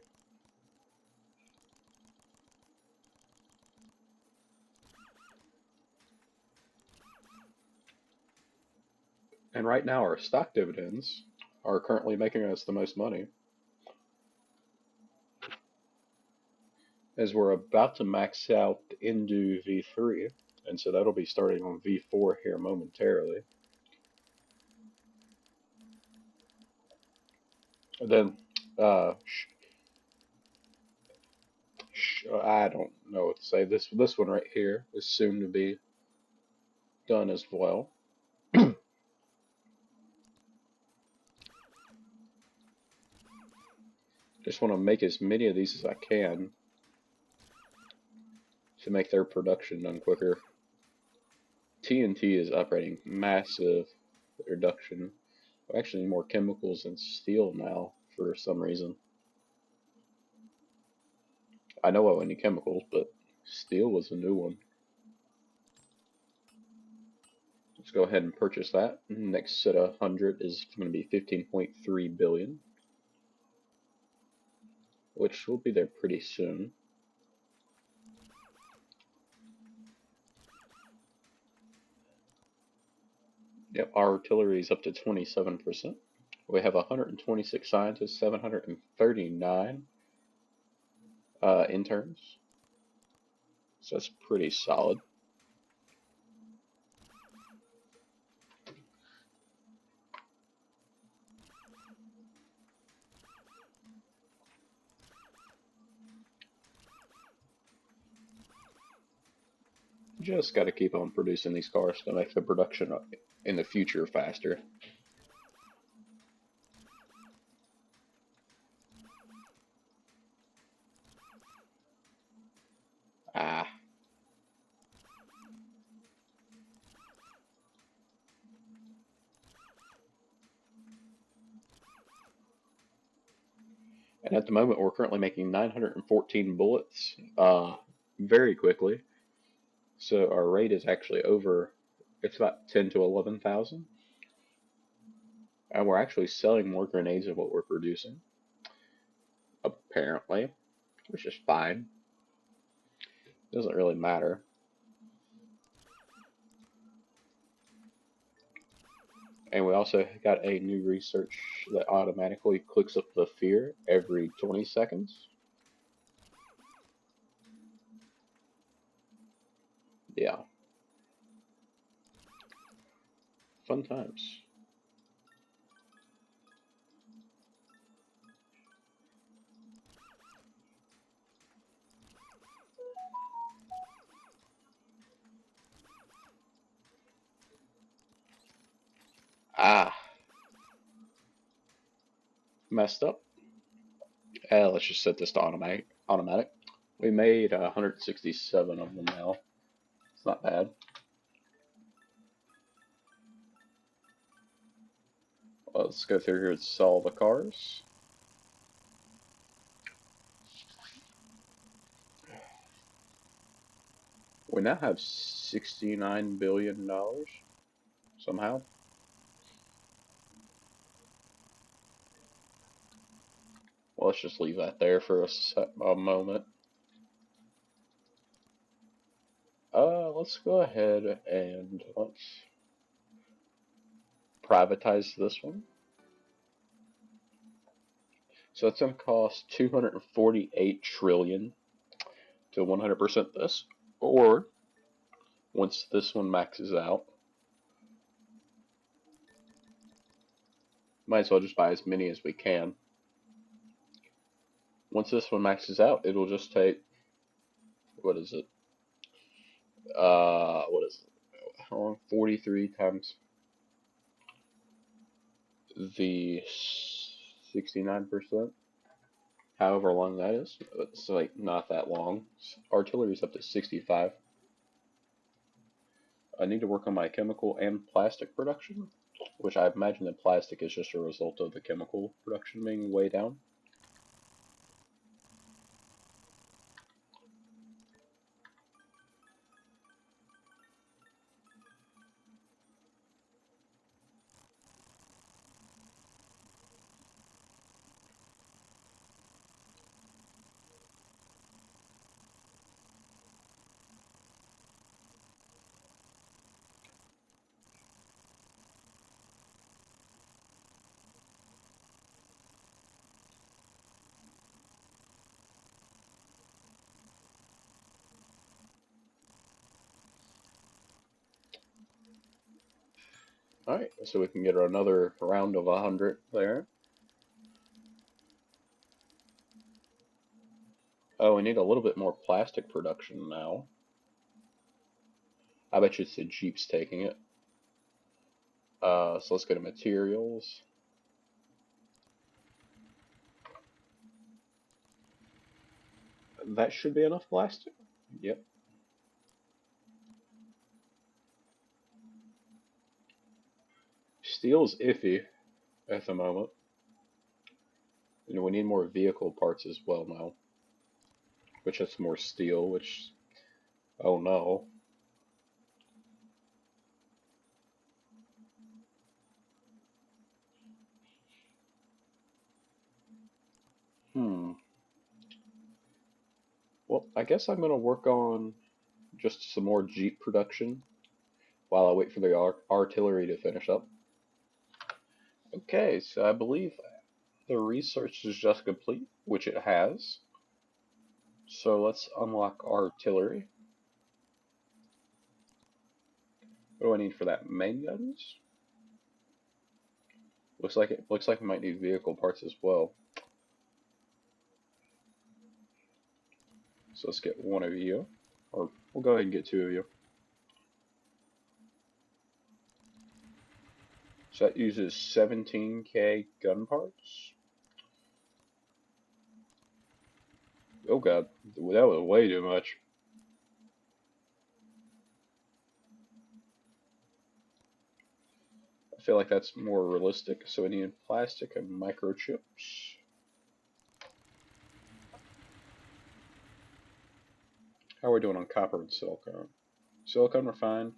And right now our stock dividends are currently making us the most money, as we're about to max out into V3, and so that'll be starting on V4 here momentarily. And then, I don't know what to say. This one right here is soon to be done as well. Just want to make as many of these as I can to make their production done quicker. TNT is operating massive reduction. I actually need more chemicals and steel now for some reason. I know I need chemicals, but steel was a new one. Let's go ahead and purchase that. Next set of 100 is going to be 15.3 billion, which will be there pretty soon. Yep, our artillery is up to 27%. We have 126 scientists, 739. interns. So that's pretty solid. Just got to keep on producing these cars to make the production in the future faster. Ah. And at the moment, we're currently making 914 bullets very quickly. So our rate is actually over, it's about 10 to 11,000. And we're actually selling more grenades than what we're producing, apparently, which is fine. Doesn't really matter. And we also got a new research that automatically clicks up the fear every 20 seconds. Yeah. Fun times. Ah, messed up. Let's just set this to automatic. We made 167 of them now. It's not bad. Let's go through here and sell the cars. We now have $69 billion somehow. Well, let's just leave that there for a moment. Let's go ahead and let's privatize this one. So it's going to cost 248 trillion to 100% this, or once this one maxes out, might as well just buy as many as we can. Once this one maxes out, it'll just take, what is it? What is it? How long? 43 times the 69%. However long that is. It's like not that long. Artillery's up to 65. I need to work on my chemical and plastic production, which I imagine that plastic is just a result of the chemical production being way down. Alright, so we can get another round of 100 there. Oh, we need a little bit more plastic production now. I bet you it's the Jeep's taking it. So let's go to materials. That should be enough plastic. Yep. Steel's iffy at the moment. You know, we need more vehicle parts as well now. Which has more steel, which, oh no. Hmm. Well, I guess I'm going to work on just some more Jeep production while I wait for the artillery to finish up. Okay, so I believe the research is just complete, which it has. So let's unlock artillery. What do I need for that? Main guns? Looks like we might need vehicle parts as well. So let's get one of you, or we'll go ahead and get two of you. So that uses 17k gun parts. Oh god, that was way too much. I feel like that's more realistic, so we need plastic and microchips. How are we doing on copper and silicon? Silicon we're fine.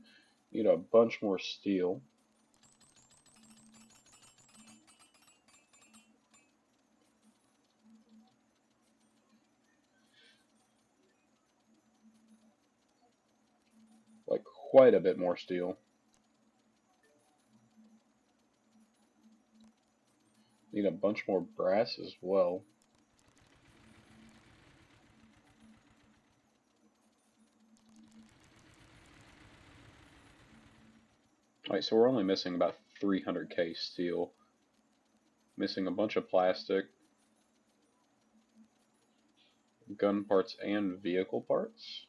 Need a bunch more steel. Like quite a bit more steel. Need a bunch more brass as well. Alright, so we're only missing about 300k steel. Missing a bunch of plastic, gun parts, and vehicle parts.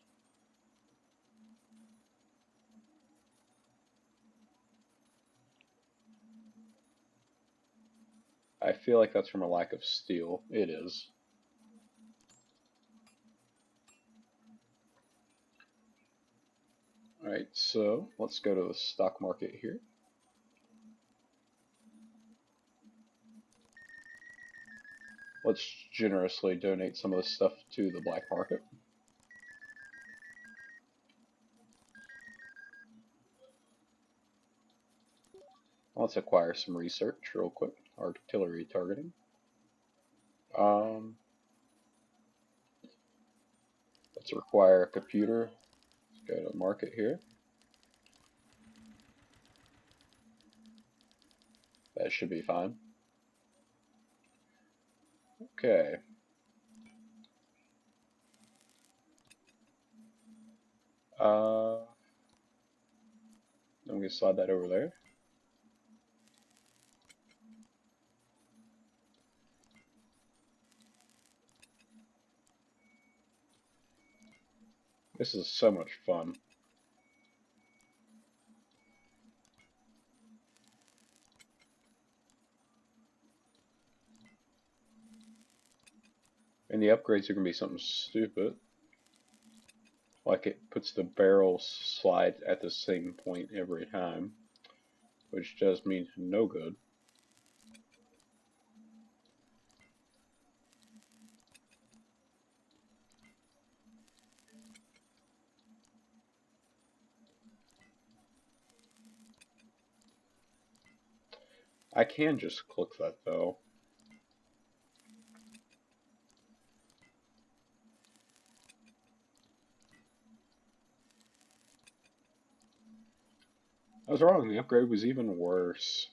I feel like that's from a lack of steel. It is. Alright, so let's go to the stock market here. Let's generously donate some of this stuff to the black market. Let's acquire some research real quick. Artillery targeting. Let's require a computer. Let's go to market here. That should be fine. Okay. I'm going to slide that over there. This is so much fun. And the upgrades are going to be something stupid. Like it puts the barrel slide at the same point every time, which does mean no good. I can just click that though. I was wrong, the upgrade was even worse.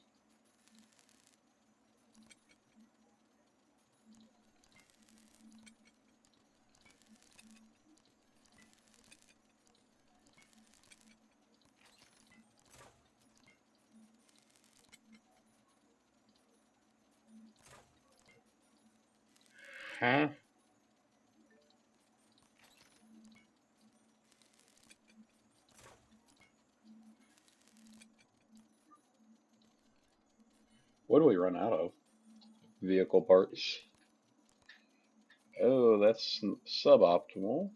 Huh? What do we run out of? Vehicle parts. Oh, that's suboptimal.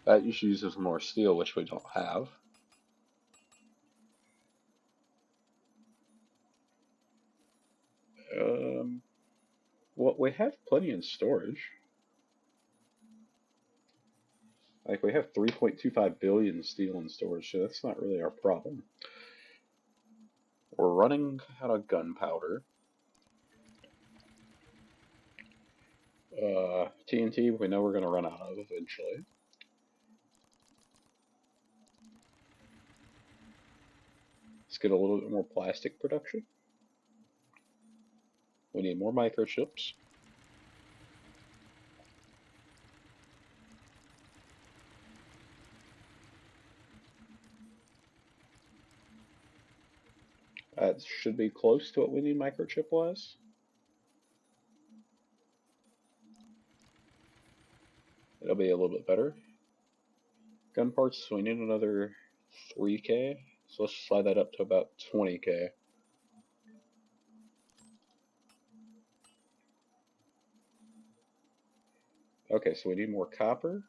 That usually uses more steel, which we don't have. Well, we have plenty in storage. Like, we have 3.25 billion steel in storage, so that's not really our problem. We're running out of gunpowder. TNT, we know we're going to run out of eventually. Let's get a little bit more plastic production. We need more microchips. That should be close to what we need microchip-wise. It'll be a little bit better. Gun parts, we need another 3K. So let's slide that up to about 20K. Okay, so we need more copper.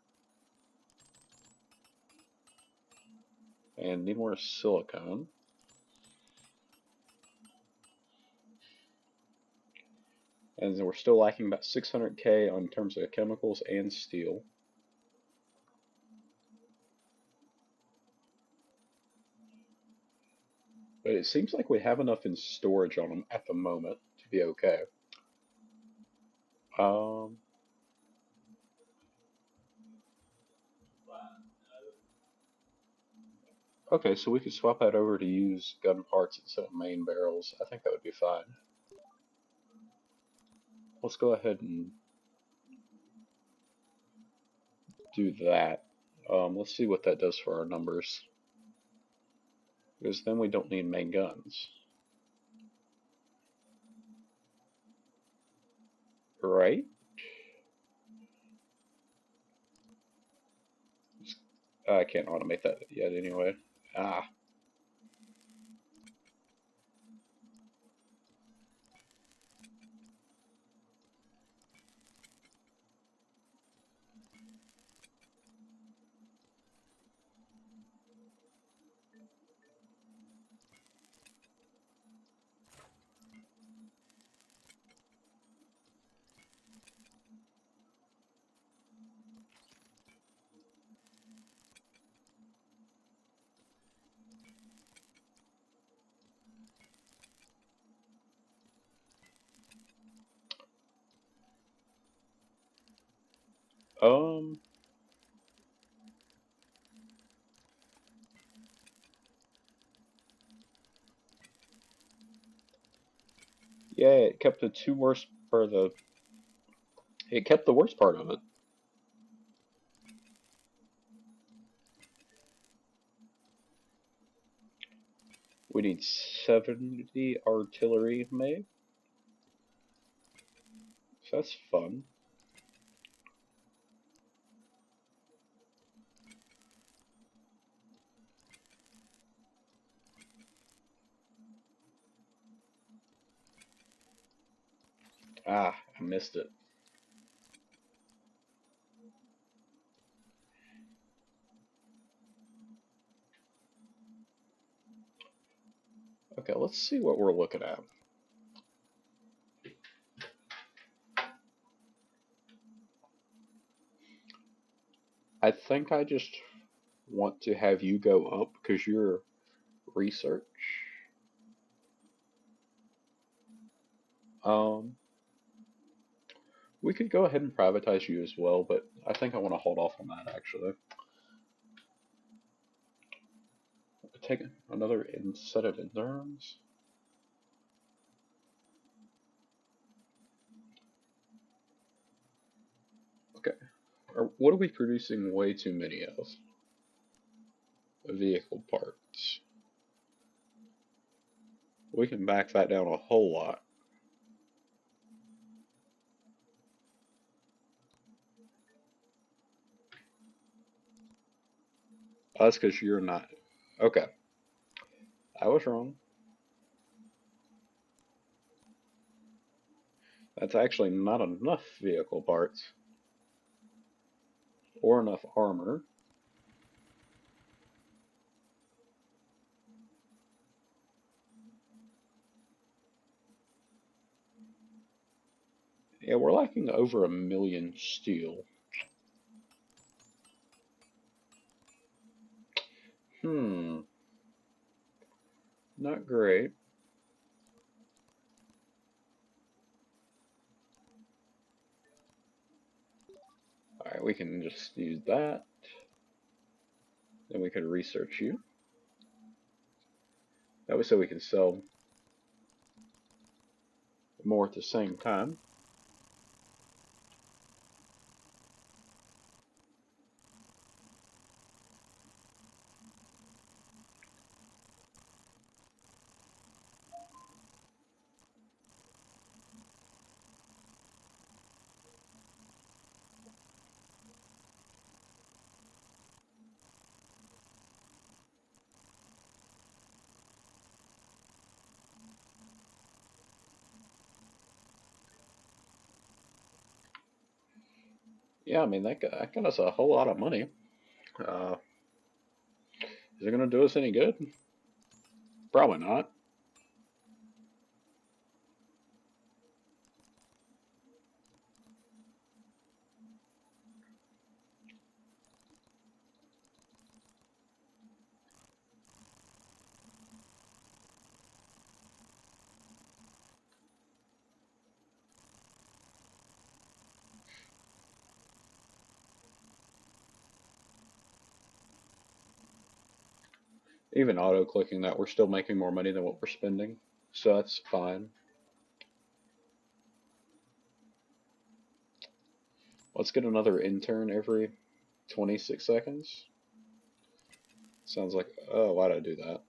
And need more silicone. And we're still lacking about 600K on terms of chemicals and steel. But it seems like we have enough in storage on them at the moment to be okay. Um, okay, so we could swap that over to use gun parts instead of main barrels. I think that would be fine. Let's go ahead and do that. Let's see what that does for our numbers. Because then we don't need main guns. Right? I can't automate that yet anyway. Ah. Um, yeah, it kept the two worst, or the, it kept the worst part of it. We need 70 artillery made. So that's fun. Ah, I missed it. Okay, let's see what we're looking at. I think I just want to have you go up because you're research. Um, we could go ahead and privatize you as well, but I think I want to hold off on that actually. Take another set of interns. Okay. Or what are we producing way too many of? Vehicle parts. We can back that down a whole lot. Oh, that's because you're not. Okay. I was wrong. That's actually not enough vehicle parts. Or enough armor. Yeah, we're lacking over 1 million steel. Hmm. Not great. Alright, we can just use that. Then we can research you. That way so we can sell more at the same time. Yeah, I mean, that got us a whole lot of money. Uh, is it going to do us any good? Probably not. Even auto-clicking that, we're still making more money than what we're spending. So that's fine. Let's get another intern every 26 seconds. Sounds like, oh, why'd I do that?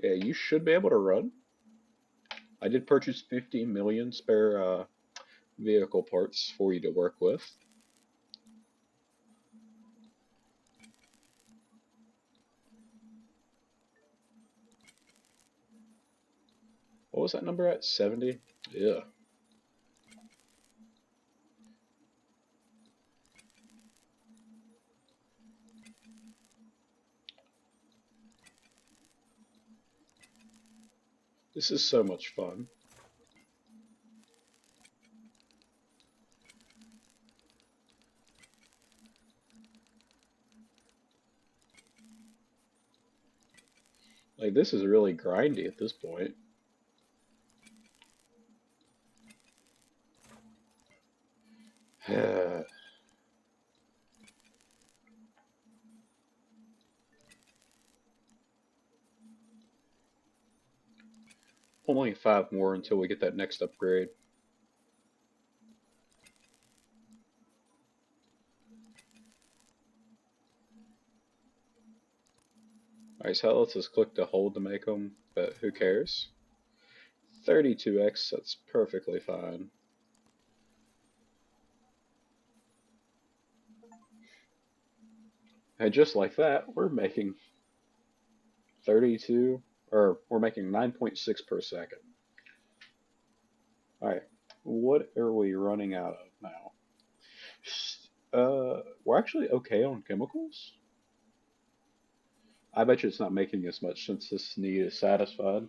Yeah, you should be able to run. I did purchase 50 million spare vehicle parts for you to work with. What was that number at? 70? Yeah. This is so much fun. Like, this is really grindy at this point. Only 5 more until we get that next upgrade. Alright, so that lets us click to hold to make them, but who cares? 32x, that's perfectly fine. And just like that, we're making 32, or we're making 9.6 per second. Alright, what are we running out of now? We're actually okay on chemicals. I bet you it's not making as much since this need is satisfied.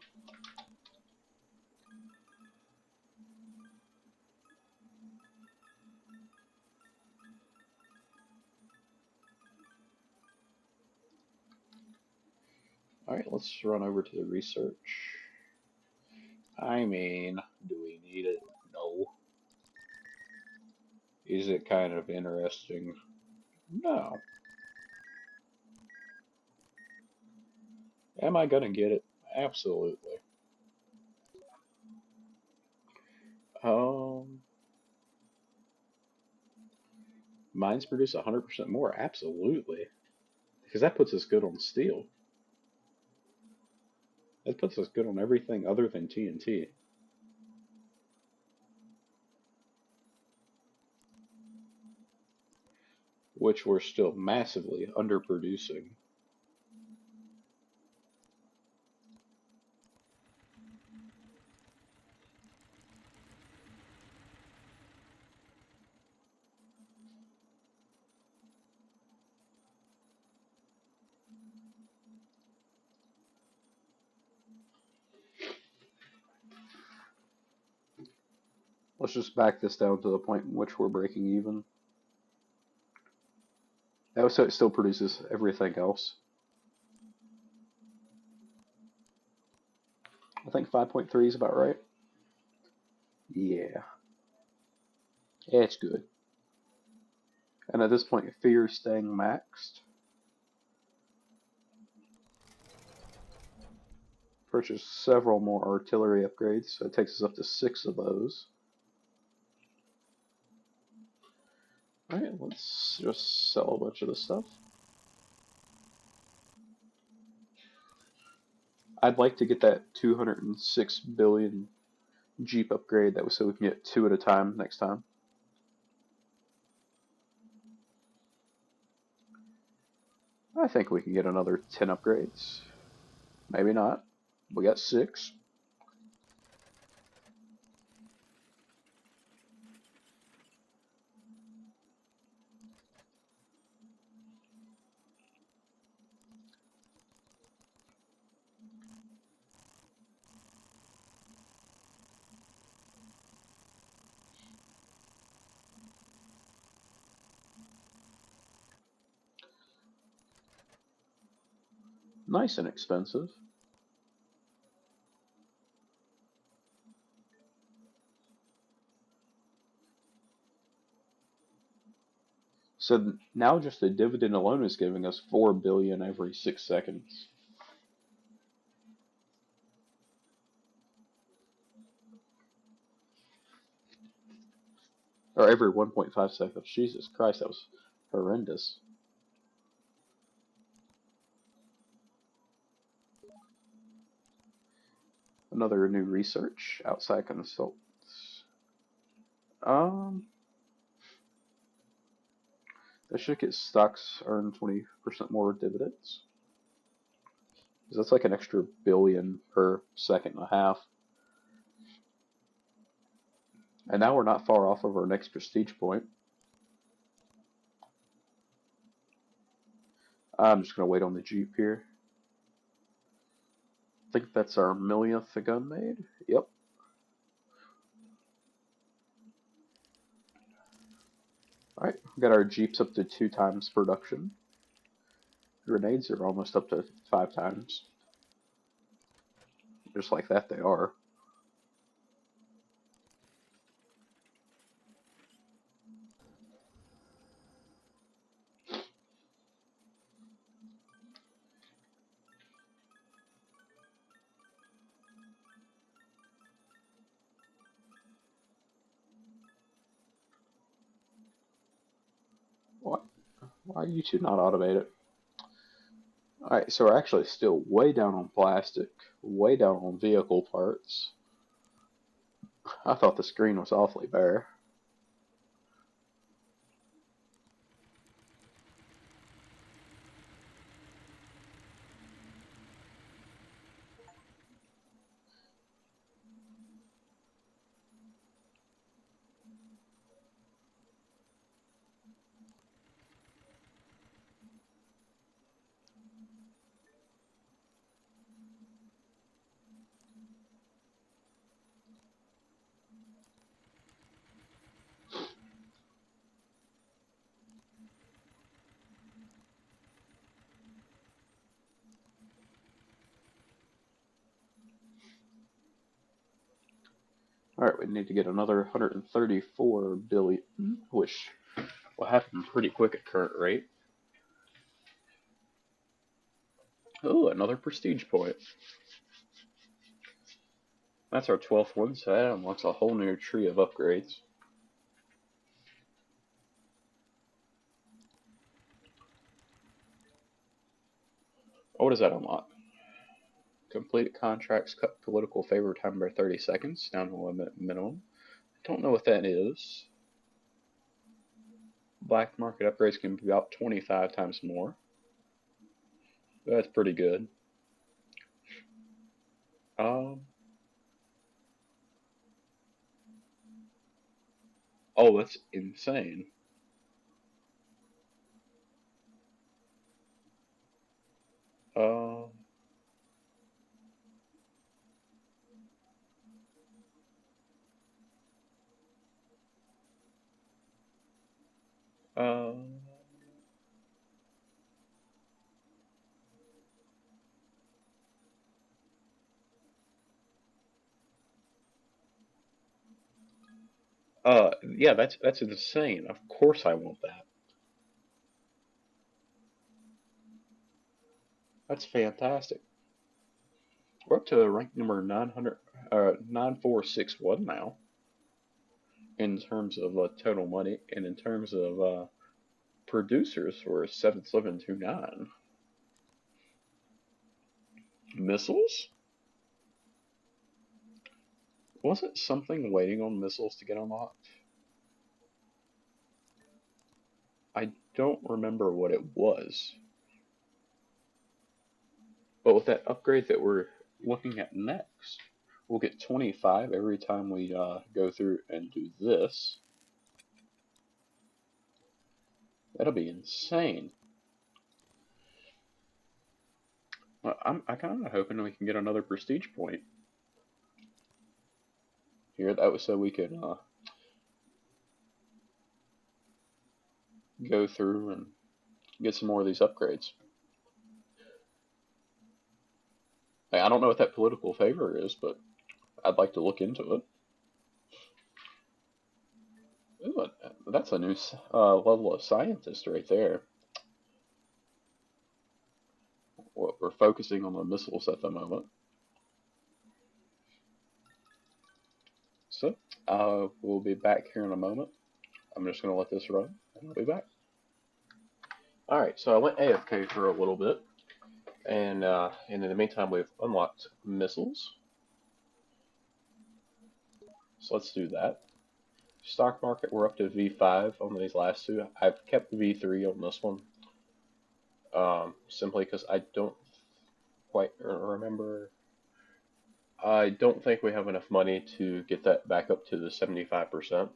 Alright, let's run over to the research. I mean, do we need it? No. Is it kind of interesting? No. Am I gonna get it? Absolutely. Um, Mines produce 100% more? Absolutely. Because that puts us good on steel. That puts us good on everything other than TNT. Which we're still massively underproducing. Let's just back this down to the point in which we're breaking even. So it still produces everything else. I think 5.3 is about right. Yeah. It's good. And at this point, fear is staying maxed. Purchase several more artillery upgrades, so it takes us up to 6 of those. Alright, let's just sell a bunch of this stuff. I'd like to get that 206 billion Jeep upgrade, that was so we can get 2 at a time next time. I think we can get another 10 upgrades. Maybe not. We got 6. Nice and expensive. So now just the dividend alone is giving us 4 billion every 6 seconds. Or every 1.5 seconds. Jesus Christ, that was horrendous. Another new research, outside consultants. This should get stocks earn 20% more dividends. That's like an extra billion per second and a half. And now we're not far off of our next prestige point. I'm just going to wait on the Jeep here. I think that's our millionth gun made. Yep. Alright, we got our Jeeps up to 2 times production. Grenades are almost up to 5 times. Just like that they are. What? Why are you two not automated? Alright, so we're actually still way down on plastic, way down on vehicle parts. I thought the screen was awfully bare. Alright, we need to get another 134 billion, which will happen pretty quick at current rate. Oh, another prestige point. That's our 12th one, so that unlocks a whole new tree of upgrades. Oh, what does that unlock? Completed contracts cut political favor time by 30 seconds, down to limit minimum. Don't know what that is. Black market upgrades can be about 25 times more. That's pretty good. Oh, that's insane. Uh, uh, yeah, that's insane. Of course I want that. That's fantastic. We're up to rank number 9461 now in terms of total money, and in terms of producers, we're 7729. Missiles? Wasn't something waiting on missiles to get unlocked? I don't remember what it was. But with that upgrade that we're looking at next, we'll get 25 every time we go through and do this. That'll be insane. Well, I'm kind of hoping we can get another prestige point here. That was so we can go through and get some more of these upgrades. I don't know what that political favor is, but I'd like to look into it. Ooh, that's a new level of scientist right there. We're focusing on the missiles at the moment. So, we'll be back here in a moment. I'm just going to let this run, and I'll be back. Alright, so I went AFK for a little bit, and in the meantime we've unlocked missiles. So let's do that. Stock market, we're up to V5 on these last two. I've kept V3 on this one, simply because I don't quite remember. I don't think we have enough money to get that back up to the 75%.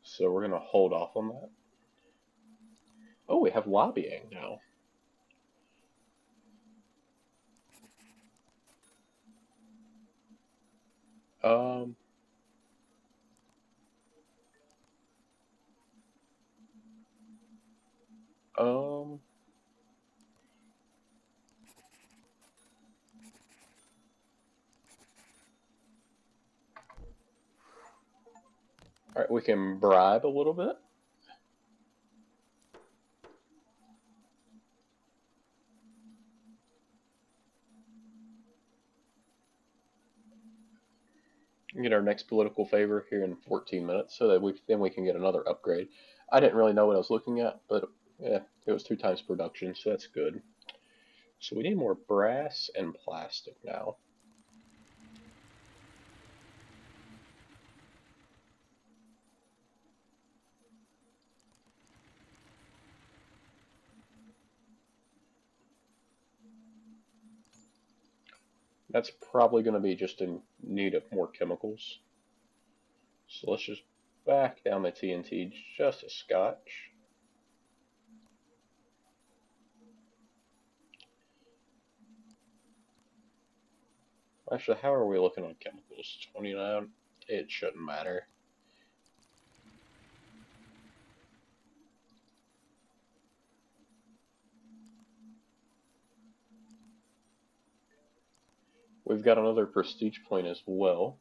So we're going to hold off on that. Oh, we have lobbying now. Um, um, Alright, we can bribe a little bit. Get our next political favor here in 14 minutes, so that we can get another upgrade. I didn't really know what I was looking at, but yeah, it was 2 times production, so that's good. So we need more brass and plastic now. That's probably going to be just in need of more chemicals. So let's just back down the TNT just a scotch. Actually, how are we looking on chemicals? 29? It shouldn't matter. We've got another prestige point as well.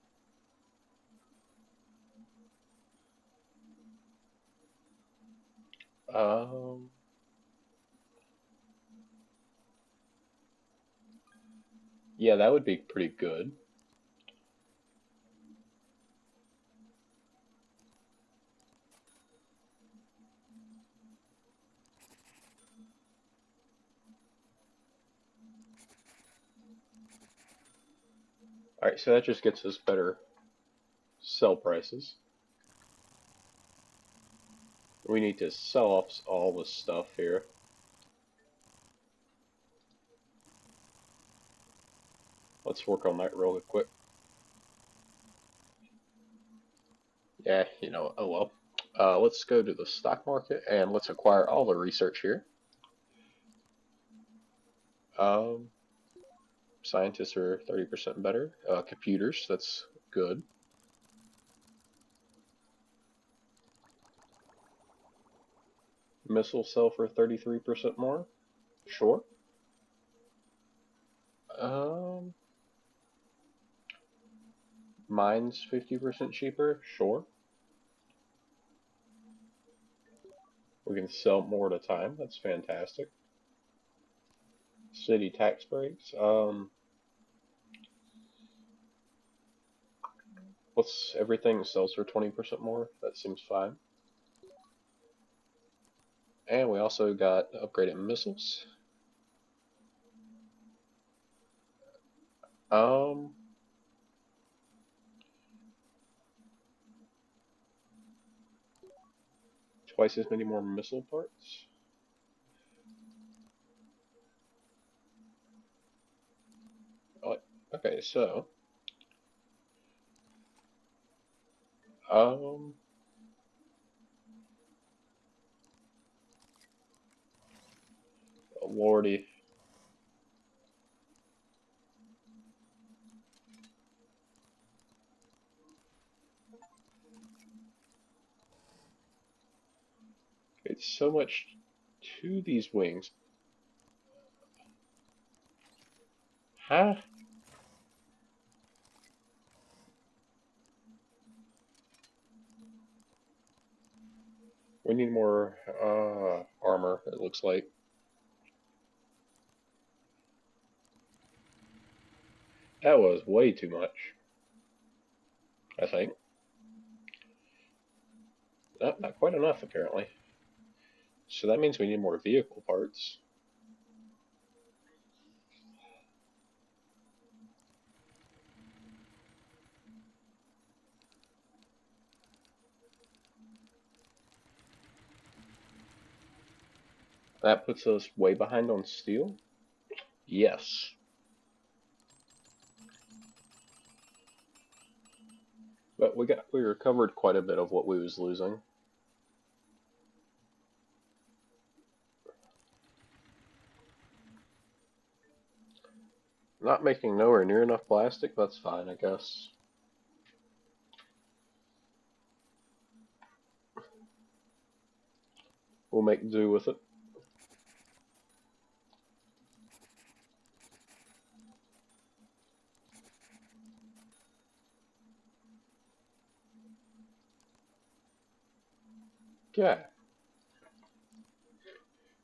Yeah, that would be pretty good. Alright, so that just gets us better sell prices. We need to sell off all the stuff here. Let's work on that real quick. Yeah, you know, oh well. Let's go to the stock market and let's acquire all the research here. Scientists are 30% better. Computers, that's good. Missile sell for 33% more. Sure. Mine's 50% cheaper. Sure. We can sell more at a time. That's fantastic. City tax breaks. Everything sells for 20% more. That seems fine. And we also got upgraded missiles. Twice as many more missile parts. Okay, so um, lordy, it's so much to these wings. Huh? We need more armor, it looks like. That was way too much, I think. Not quite enough, apparently. So that means we need more vehicle parts. That puts us way behind on steel? Yes. But we recovered quite a bit of what we was losing. Not making nowhere near enough plastic, that's fine, I guess. We'll make do with it. Yeah.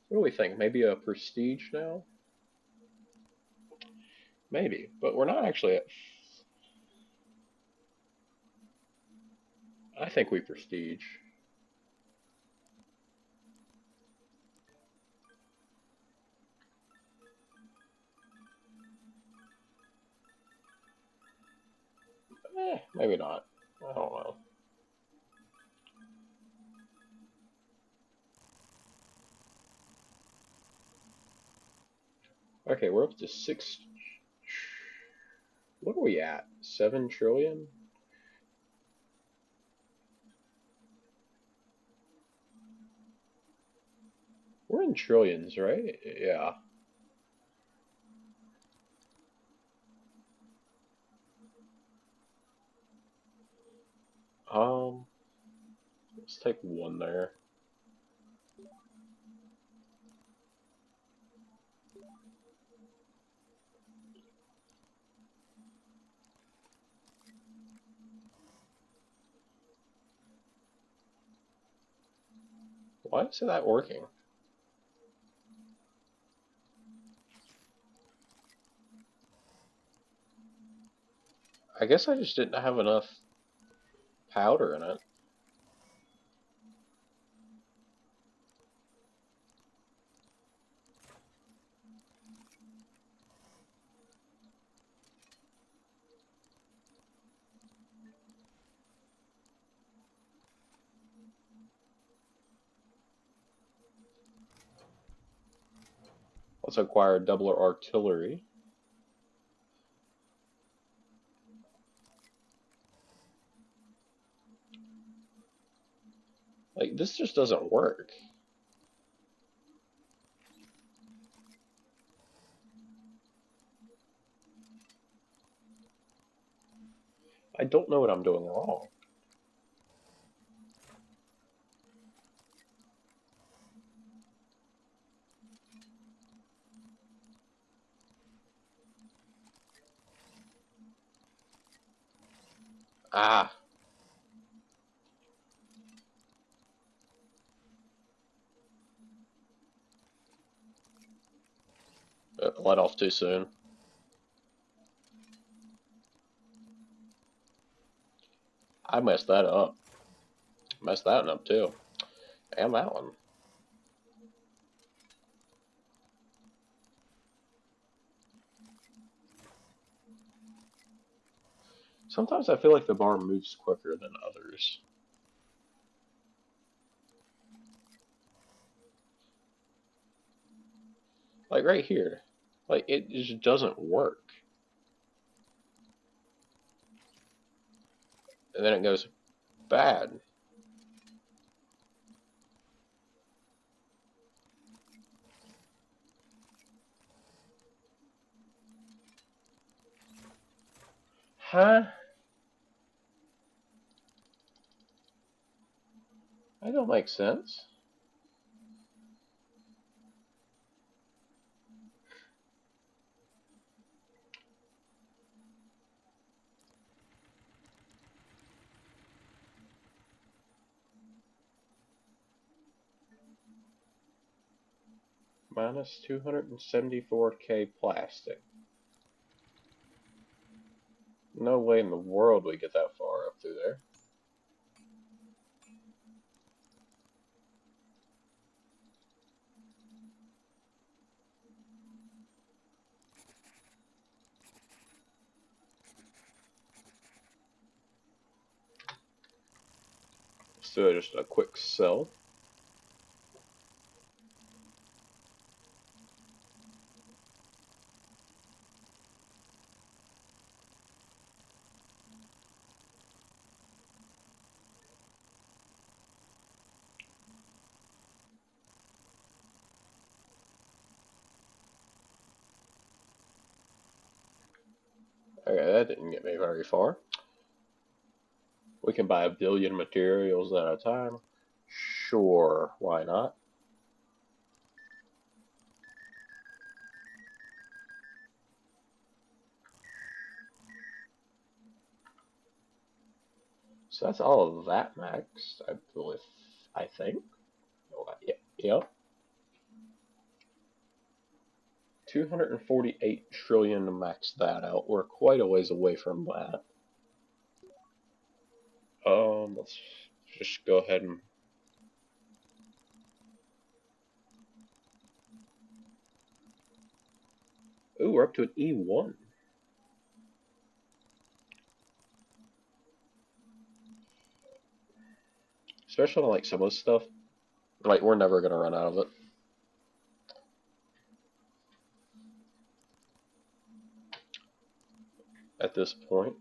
What do we think? Maybe a prestige now? Maybe, but we're not actually at. I think we prestige. Maybe not. I don't know. Okay, we're up to 6. What are we at? 7 trillion? We're in trillions, right? Yeah. Um, let's take 1 there. Why is that working? I guess I just didn't have enough powder in it. Let's acquire doubler artillery. Like, this just doesn't work. I don't know what I'm doing wrong. Ah, let off too soon. I messed that up. Messed that one up too. And that one. Sometimes I feel like the bar moves quicker than others. Like right here. Like, it just doesn't work. and then it goes bad. Huh? That don't make sense. Minus 274k plastic. No way in the world we get that far up through there. Let's do just a quick sell. Okay, that didn't get me very far. We can buy a billion materials at a time. Sure, why not? So that's all of that maxed, I believe. I think. Oh, yep. 248 trillion to max that out. We're quite a ways away from that. Let's just go ahead and. Ooh, we're up to an E1. Especially on like some of this stuff. Like, we're never gonna run out of it. At this point.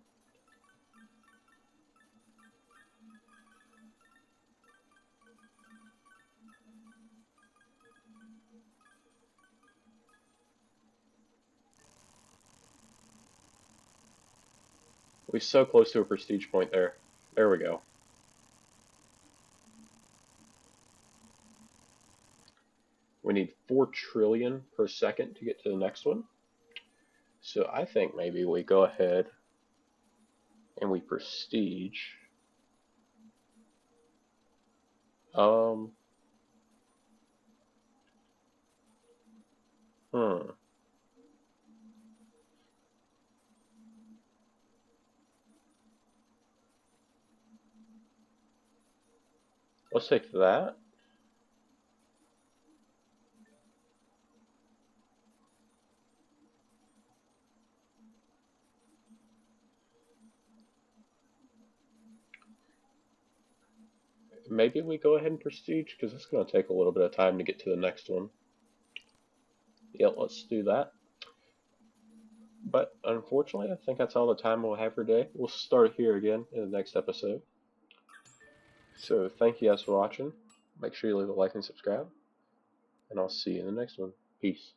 We're so close to a prestige point there. There we go. We need 4 trillion per second to get to the next one. So I think maybe we go ahead and we prestige. Um. Hmm. Let's take that. Maybe we go ahead and prestige, because it's going to take a little bit of time to get to the next one. Yeah, let's do that. But unfortunately, I think that's all the time we'll have for today. We'll start here again in the next episode. So thank you guys for watching. Make sure you leave a like and subscribe. And I'll see you in the next one. Peace.